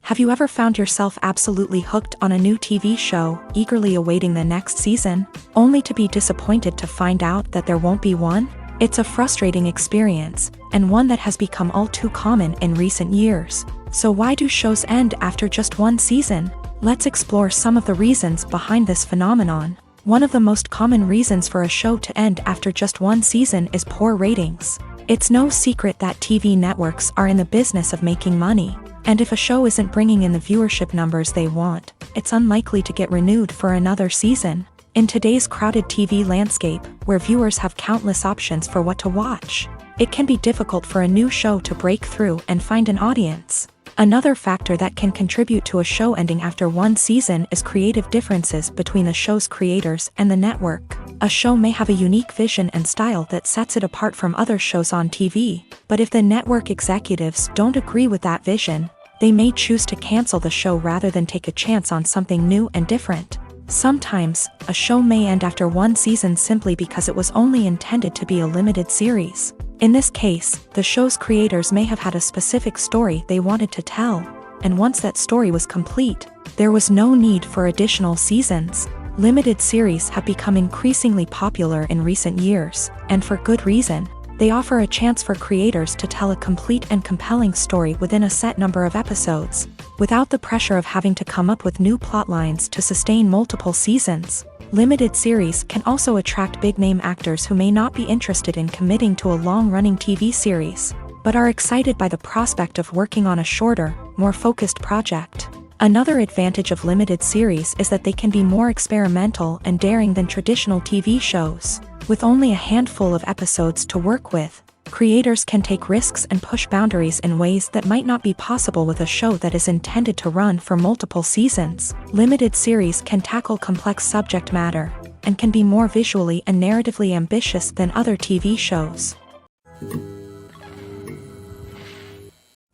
Have you ever found yourself absolutely hooked on a new TV show, eagerly awaiting the next season, only to be disappointed to find out that there won't be one? It's a frustrating experience, and one that has become all too common in recent years. So why do shows end after just one season? Let's explore some of the reasons behind this phenomenon. One of the most common reasons for a show to end after just one season is poor ratings. It's no secret that TV networks are in the business of making money. And if a show isn't bringing in the viewership numbers they want, it's unlikely to get renewed for another season. In today's crowded TV landscape, where viewers have countless options for what to watch, it can be difficult for a new show to break through and find an audience. Another factor that can contribute to a show ending after one season is creative differences between the show's creators and the network. A show may have a unique vision and style that sets it apart from other shows on TV, but if the network executives don't agree with that vision, they may choose to cancel the show rather than take a chance on something new and different. Sometimes, a show may end after one season simply because it was only intended to be a limited series. In this case, the show's creators may have had a specific story they wanted to tell, and once that story was complete, there was no need for additional seasons. Limited series have become increasingly popular in recent years, and for good reason. They offer a chance for creators to tell a complete and compelling story within a set number of episodes, without the pressure of having to come up with new plotlines to sustain multiple seasons. Limited series can also attract big-name actors who may not be interested in committing to a long-running TV series, but are excited by the prospect of working on a shorter, more focused project. Another advantage of limited series is that they can be more experimental and daring than traditional TV shows. With only a handful of episodes to work with, creators can take risks and push boundaries in ways that might not be possible with a show that is intended to run for multiple seasons. Limited series can tackle complex subject matter, and can be more visually and narratively ambitious than other TV shows.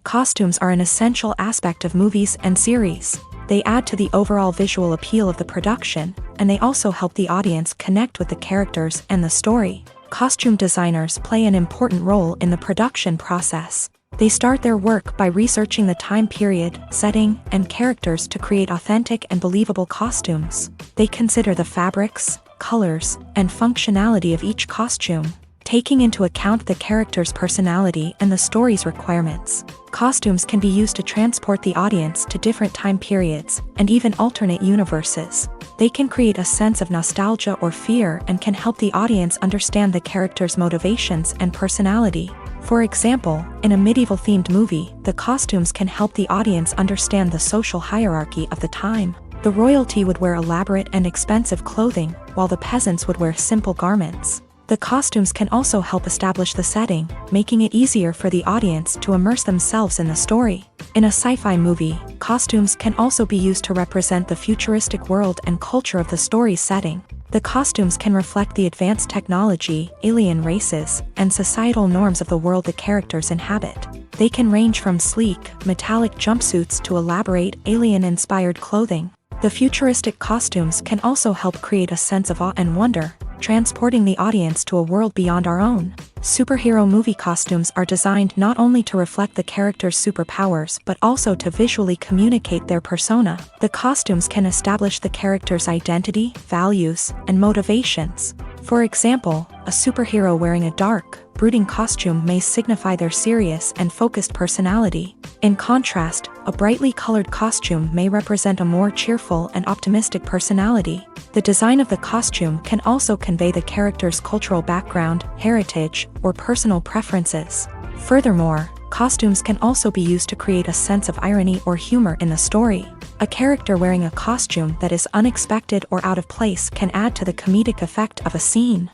Costumes are an essential aspect of movies and series. They add to the overall visual appeal of the production, and they also help the audience connect with the characters and the story. Costume designers play an important role in the production process. They start their work by researching the time period, setting, and characters to create authentic and believable costumes. They consider the fabrics, colors, and functionality of each costume, taking into account the character's personality and the story's requirements. Costumes can be used to transport the audience to different time periods, and even alternate universes. They can create a sense of nostalgia or fear and can help the audience understand the character's motivations and personality. For example, in a medieval-themed movie, the costumes can help the audience understand the social hierarchy of the time. The royalty would wear elaborate and expensive clothing, while the peasants would wear simple garments. The costumes can also help establish the setting, making it easier for the audience to immerse themselves in the story. In a sci-fi movie, costumes can also be used to represent the futuristic world and culture of the story's setting. The costumes can reflect the advanced technology, alien races, and societal norms of the world the characters inhabit. They can range from sleek, metallic jumpsuits to elaborate, alien-inspired clothing. The futuristic costumes can also help create a sense of awe and wonder, transporting the audience to a world beyond our own. Superhero movie costumes are designed not only to reflect the character's superpowers but also to visually communicate their persona. The costumes can establish the character's identity, values, and motivations. For example, a superhero wearing a dark, brooding costume may signify their serious and focused personality. In contrast, a brightly colored costume may represent a more cheerful and optimistic personality. The design of the costume can also convey the character's cultural background, heritage, or personal preferences. Furthermore, costumes can also be used to create a sense of irony or humor in the story. A character wearing a costume that is unexpected or out of place can add to the comedic effect of a scene.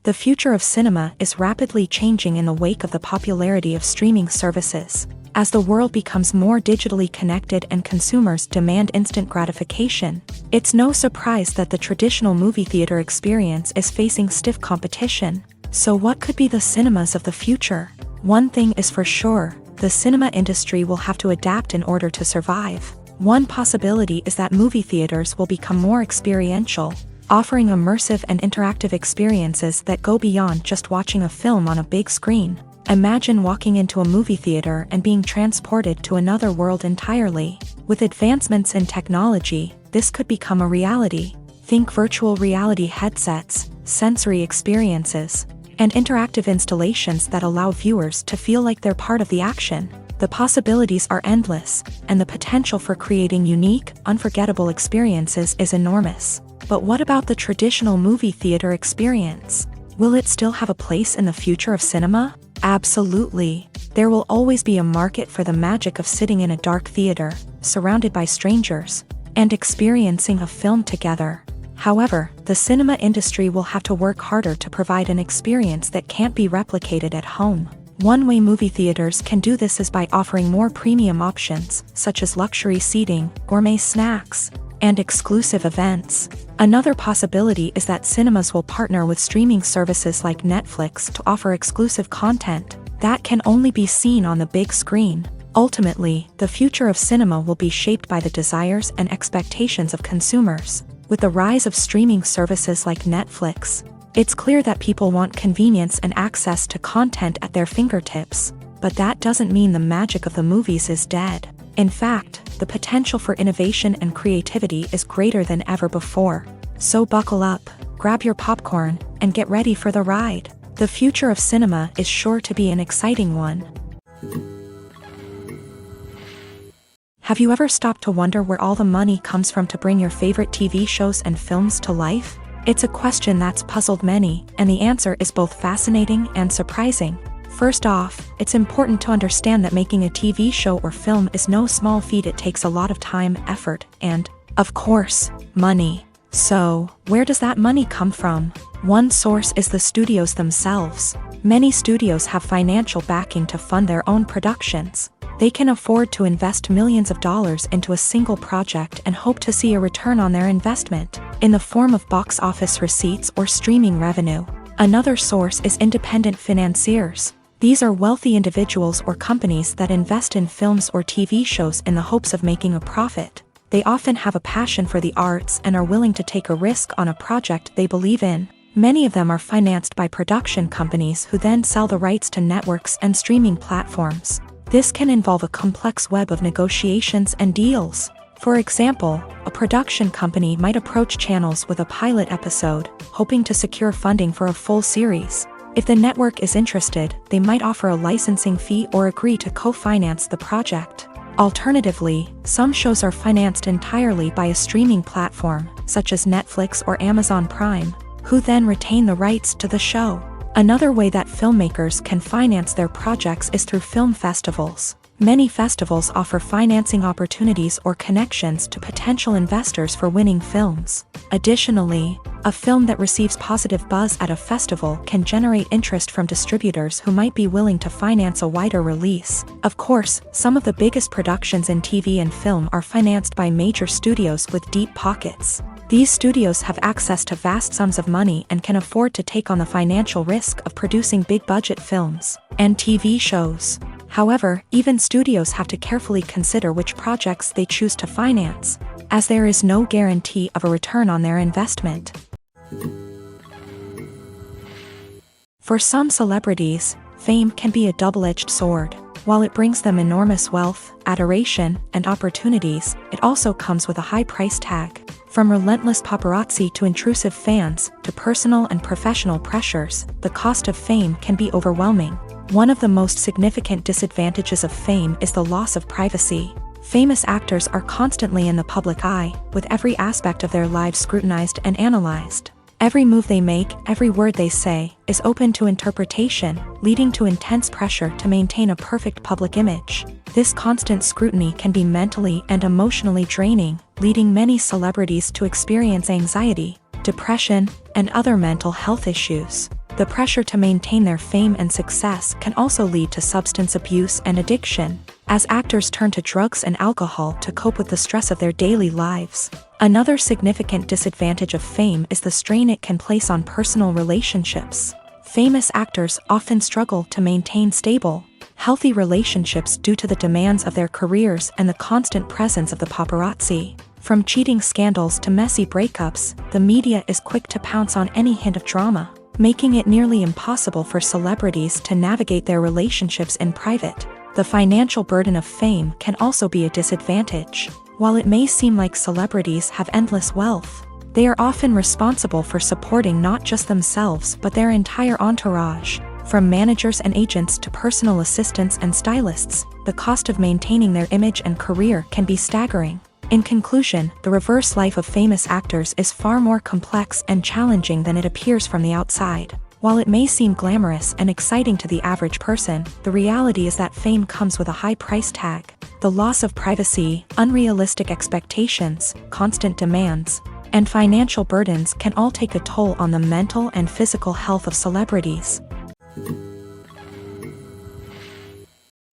The future of cinema is rapidly changing in the wake of the popularity of streaming services. As the world becomes more digitally connected and consumers demand instant gratification, it's no surprise that the traditional movie theater experience is facing stiff competition. So what could be the cinemas of the future? One thing is for sure, the cinema industry will have to adapt in order to survive. One possibility is that movie theaters will become more experiential, offering immersive and interactive experiences that go beyond just watching a film on a big screen. Imagine walking into a movie theater and being transported to another world entirely. With advancements in technology, this could become a reality. Think virtual reality headsets, sensory experiences, and interactive installations that allow viewers to feel like they're part of the action. The possibilities are endless, and the potential for creating unique, unforgettable experiences is enormous. But what about the traditional movie theater experience? Will it still have a place in the future of cinema? Absolutely. There will always be a market for the magic of sitting in a dark theater, surrounded by strangers, and experiencing a film together. However, the cinema industry will have to work harder to provide an experience that can't be replicated at home. One way movie theaters can do this is by offering more premium options, such as luxury seating, gourmet snacks, and exclusive events. Another possibility is that cinemas will partner with streaming services like Netflix to offer exclusive content that can only be seen on the big screen. Ultimately, the future of cinema will be shaped by the desires and expectations of consumers. With the rise of streaming services like Netflix, it's clear that people want convenience and access to content at their fingertips. but that doesn't mean the magic of the movies is dead. In fact, the potential for innovation and creativity is greater than ever before. So buckle up, grab your popcorn, and get ready for the ride. The future of cinema is sure to be an exciting one. Have you ever stopped to wonder where all the money comes from to bring your favorite TV shows and films to life? It's a question that's puzzled many, and the answer is both fascinating and surprising. First off, it's important to understand that making a TV show or film is no small feat. It takes a lot of time, effort, and, of course, money. So, where does that money come from? One source is the studios themselves. Many studios have financial backing to fund their own productions. They can afford to invest millions of dollars into a single project and hope to see a return on their investment, in the form of box office receipts or streaming revenue. Another source is independent financiers. These are wealthy individuals or companies that invest in films or TV shows in the hopes of making a profit. They often have a passion for the arts and are willing to take a risk on a project they believe in. Many of them are financed by production companies who then sell the rights to networks and streaming platforms. This can involve a complex web of negotiations and deals. For example, a production company might approach channels with a pilot episode, hoping to secure funding for a full series. If the network is interested, they might offer a licensing fee or agree to co-finance the project. Alternatively, some shows are financed entirely by a streaming platform, such as Netflix or Amazon Prime, who then retain the rights to the show. Another way that filmmakers can finance their projects is through film festivals. Many festivals offer financing opportunities or connections to potential investors for winning films. Additionally, a film that receives positive buzz at a festival can generate interest from distributors who might be willing to finance a wider release. Of course, some of the biggest productions in TV and film are financed by major studios with deep pockets. These studios have access to vast sums of money and can afford to take on the financial risk of producing big-budget films and TV shows. However, even studios have to carefully consider which projects they choose to finance, as there is no guarantee of a return on their investment. For some celebrities, fame can be a double-edged sword. While it brings them enormous wealth, adoration, and opportunities, it also comes with a high price tag. From relentless paparazzi to intrusive fans, to personal and professional pressures, the cost of fame can be overwhelming. One of the most significant disadvantages of fame is the loss of privacy. Famous actors are constantly in the public eye, with every aspect of their lives scrutinized and analyzed. Every move they make, every word they say, is open to interpretation, leading to intense pressure to maintain a perfect public image. This constant scrutiny can be mentally and emotionally draining, leading many celebrities to experience anxiety, depression, and other mental health issues. The pressure to maintain their fame and success can also lead to substance abuse and addiction, as actors turn to drugs and alcohol to cope with the stress of their daily lives. Another significant disadvantage of fame is the strain it can place on personal relationships. Famous actors often struggle to maintain stable, healthy relationships due to the demands of their careers and the constant presence of the paparazzi. From cheating scandals to messy breakups, the media is quick to pounce on any hint of drama, making it nearly impossible for celebrities to navigate their relationships in private. The financial burden of fame can also be a disadvantage. While it may seem like celebrities have endless wealth, they are often responsible for supporting not just themselves but their entire entourage. From managers and agents to personal assistants and stylists, the cost of maintaining their image and career can be staggering. In conclusion, the reverse life of famous actors is far more complex and challenging than it appears from the outside. While it may seem glamorous and exciting to the average person, the reality is that fame comes with a high price tag. The loss of privacy, unrealistic expectations, constant demands, and financial burdens can all take a toll on the mental and physical health of celebrities.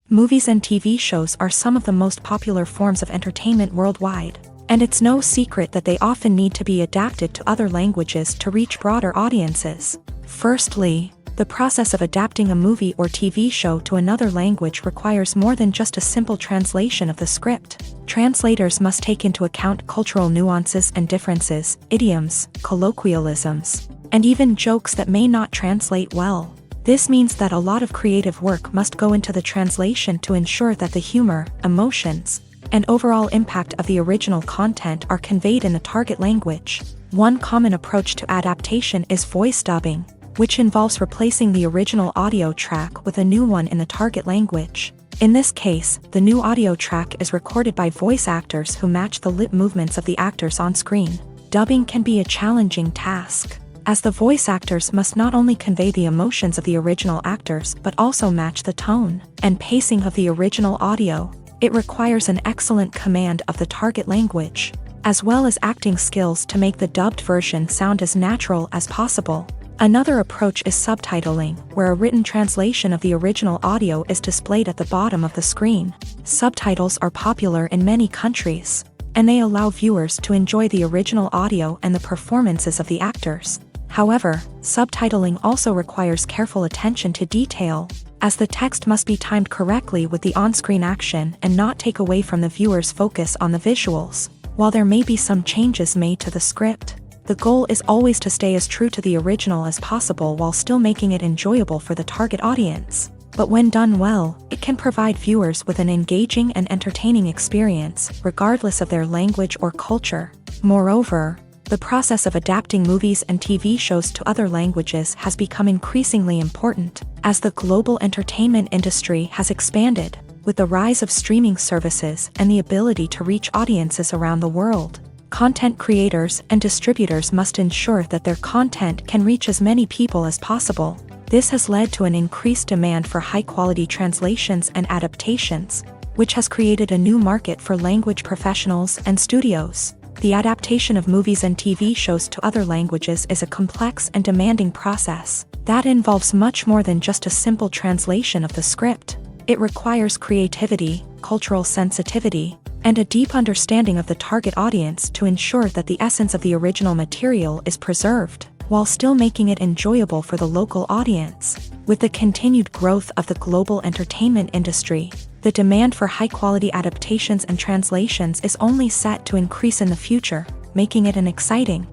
Movies and TV shows are some of the most popular forms of entertainment worldwide, and it's no secret that they often need to be adapted to other languages to reach broader audiences. Firstly, the process of adapting a movie or TV show to another language requires more than just a simple translation of the script. Translators must take into account cultural nuances and differences, idioms, colloquialisms, and even jokes that may not translate well. This means that a lot of creative work must go into the translation to ensure that the humor, emotions, and overall impact of the original content are conveyed in the target language. One common approach to adaptation is voice dubbing, which involves replacing the original audio track with a new one in the target language. In this case, the new audio track is recorded by voice actors who match the lip movements of the actors on screen. Dubbing can be a challenging task, as the voice actors must not only convey the emotions of the original actors but also match the tone and pacing of the original audio. It requires an excellent command of the target language, as well as acting skills to make the dubbed version sound as natural as possible. Another approach is subtitling, where a written translation of the original audio is displayed at the bottom of the screen. Subtitles are popular in many countries, and they allow viewers to enjoy the original audio and the performances of the actors. However, subtitling also requires careful attention to detail, as the text must be timed correctly with the on-screen action and not take away from the viewer's focus on the visuals. While there may be some changes made to the script, the goal is always to stay as true to the original as possible while still making it enjoyable for the target audience. But when done well, it can provide viewers with an engaging and entertaining experience, regardless of their language or culture. Moreover, the process of adapting movies and TV shows to other languages has become increasingly important, as the global entertainment industry has expanded, with the rise of streaming services and the ability to reach audiences around the world. Content creators and distributors must ensure that their content can reach as many people as possible. This has led to an increased demand for high-quality translations and adaptations, which has created a new market for language professionals and studios. The adaptation of movies and TV shows to other languages is a complex and demanding process that involves much more than just a simple translation of the script. It requires creativity, cultural sensitivity, and a deep understanding of the target audience to ensure that the essence of the original material is preserved, while still making it enjoyable for the local audience. With the continued growth of the global entertainment industry, the demand for high-quality adaptations and translations is only set to increase in the future, making it an exciting.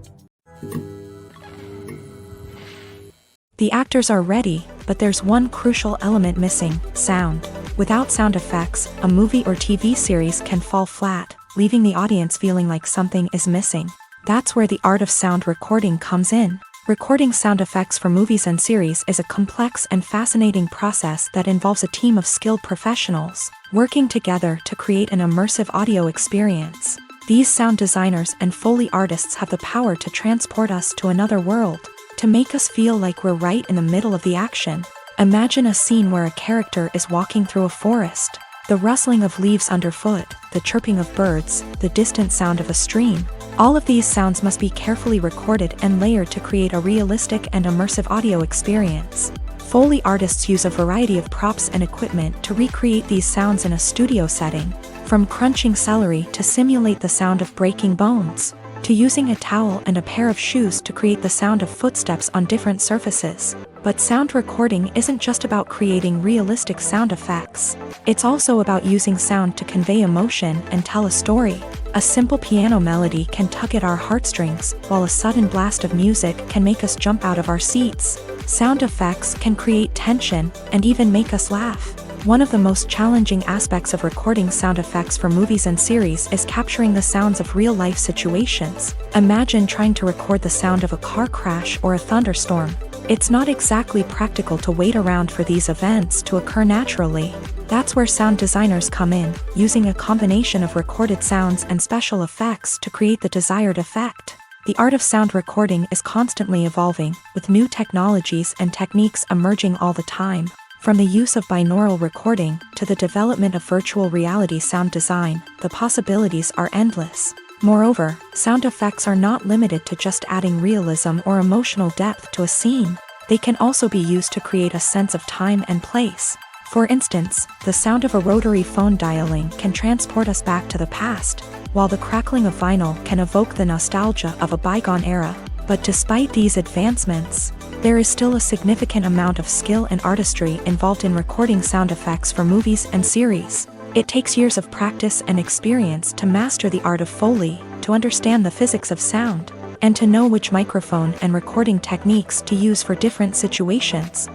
The actors are ready, but there's one crucial element missing: sound. Without sound effects, a movie or TV series can fall flat, leaving the audience feeling like something is missing. That's where the art of sound recording comes in. Recording sound effects for movies and series is a complex and fascinating process that involves a team of skilled professionals working together to create an immersive audio experience. These sound designers and Foley artists have the power to transport us to another world, to make us feel like we're right in the middle of the action. Imagine a scene where a character is walking through a forest. The rustling of leaves underfoot, the chirping of birds, the distant sound of a stream. All of these sounds must be carefully recorded and layered to create a realistic and immersive audio experience. Foley artists use a variety of props and equipment to recreate these sounds in a studio setting, from crunching celery to simulate the sound of breaking bones, to using a towel and a pair of shoes to create the sound of footsteps on different surfaces. But sound recording isn't just about creating realistic sound effects. It's also about using sound to convey emotion and tell a story. A simple piano melody can tug at our heartstrings, while a sudden blast of music can make us jump out of our seats. Sound effects can create tension and even make us laugh. One of the most challenging aspects of recording sound effects for movies and series is capturing the sounds of real-life situations. Imagine trying to record the sound of a car crash or a thunderstorm. It's not exactly practical to wait around for these events to occur naturally. That's where sound designers come in, using a combination of recorded sounds and special effects to create the desired effect. The art of sound recording is constantly evolving, with new technologies and techniques emerging all the time. From the use of binaural recording to the development of virtual reality sound design, the possibilities are endless. Moreover, sound effects are not limited to just adding realism or emotional depth to a scene. They can also be used to create a sense of time and place. For instance, the sound of a rotary phone dialing can transport us back to the past, while the crackling of vinyl can evoke the nostalgia of a bygone era. But despite these advancements, there is still a significant amount of skill and artistry involved in recording sound effects for movies and series. It takes years of practice and experience to master the art of Foley, to understand the physics of sound, and to know which microphone and recording techniques to use for different situations.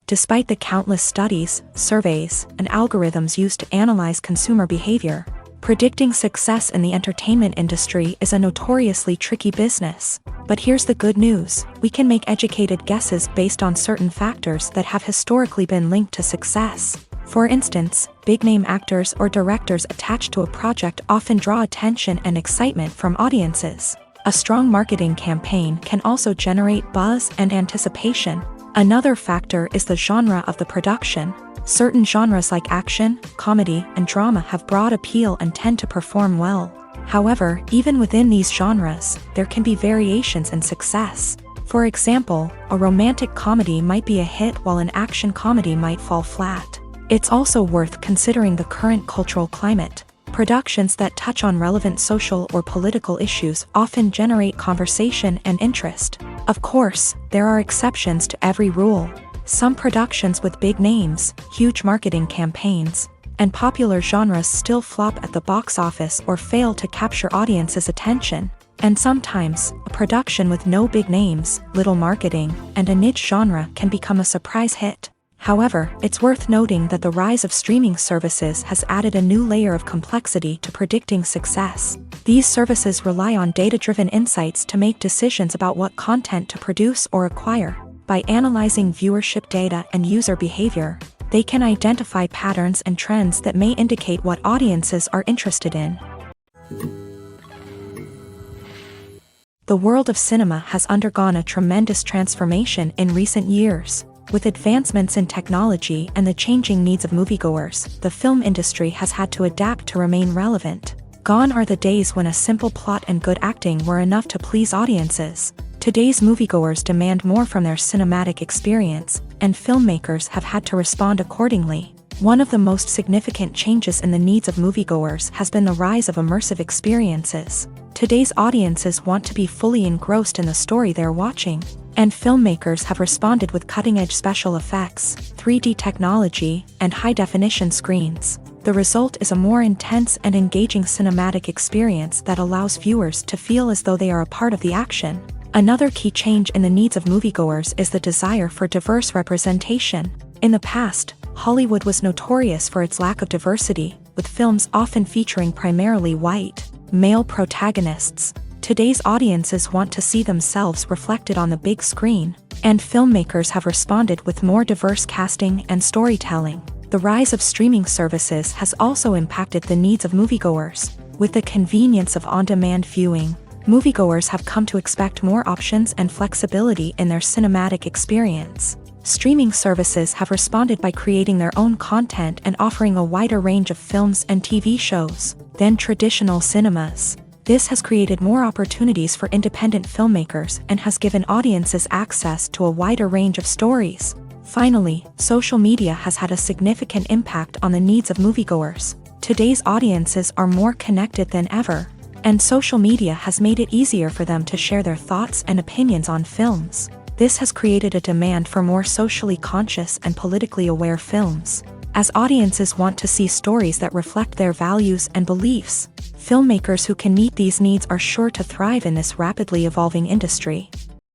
Despite the countless studies, surveys, and algorithms used to analyze consumer behavior, predicting success in the entertainment industry is a notoriously tricky business. But here's the good news: we can make educated guesses based on certain factors that have historically been linked to success. For instance, big-name actors or directors attached to a project often draw attention and excitement from audiences. A strong marketing campaign can also generate buzz and anticipation. Another factor is the genre of the production. Certain genres like action, comedy, and drama have broad appeal and tend to perform well. However, even within these genres, there can be variations in success. For example, a romantic comedy might be a hit while an action comedy might fall flat. It's also worth considering the current cultural climate. Productions that touch on relevant social or political issues often generate conversation and interest. Of course, there are exceptions to every rule. Some productions with big names, huge marketing campaigns, and popular genres still flop at the box office or fail to capture audiences' attention. And sometimes, a production with no big names, little marketing, and a niche genre can become a surprise hit. However, it's worth noting that the rise of streaming services has added a new layer of complexity to predicting success. These services rely on data-driven insights to make decisions about what content to produce or acquire. By analyzing viewership data and user behavior, they can identify patterns and trends that may indicate what audiences are interested in. The world of cinema has undergone a tremendous transformation in recent years. With advancements in technology and the changing needs of moviegoers, the film industry has had to adapt to remain relevant. Gone are the days when a simple plot and good acting were enough to please audiences. Today's moviegoers demand more from their cinematic experience, and filmmakers have had to respond accordingly. One of the most significant changes in the needs of moviegoers has been the rise of immersive experiences. Today's audiences want to be fully engrossed in the story they're watching, and filmmakers have responded with cutting-edge special effects, 3D technology, and high-definition screens. The result is a more intense and engaging cinematic experience that allows viewers to feel as though they are a part of the action. Another key change in the needs of moviegoers is the desire for diverse representation. In the past, Hollywood was notorious for its lack of diversity, with films often featuring primarily white, male protagonists. Today's audiences want to see themselves reflected on the big screen, and filmmakers have responded with more diverse casting and storytelling. The rise of streaming services has also impacted the needs of moviegoers. With the convenience of on-demand viewing, moviegoers have come to expect more options and flexibility in their cinematic experience. Streaming services have responded by creating their own content and offering a wider range of films and TV shows than traditional cinemas. This has created more opportunities for independent filmmakers and has given audiences access to a wider range of stories. Finally, social media has had a significant impact on the needs of moviegoers. Today's audiences are more connected than ever, and social media has made it easier for them to share their thoughts and opinions on films. This has created a demand for more socially conscious and politically aware films. As audiences want to see stories that reflect their values and beliefs, filmmakers who can meet these needs are sure to thrive in this rapidly evolving industry.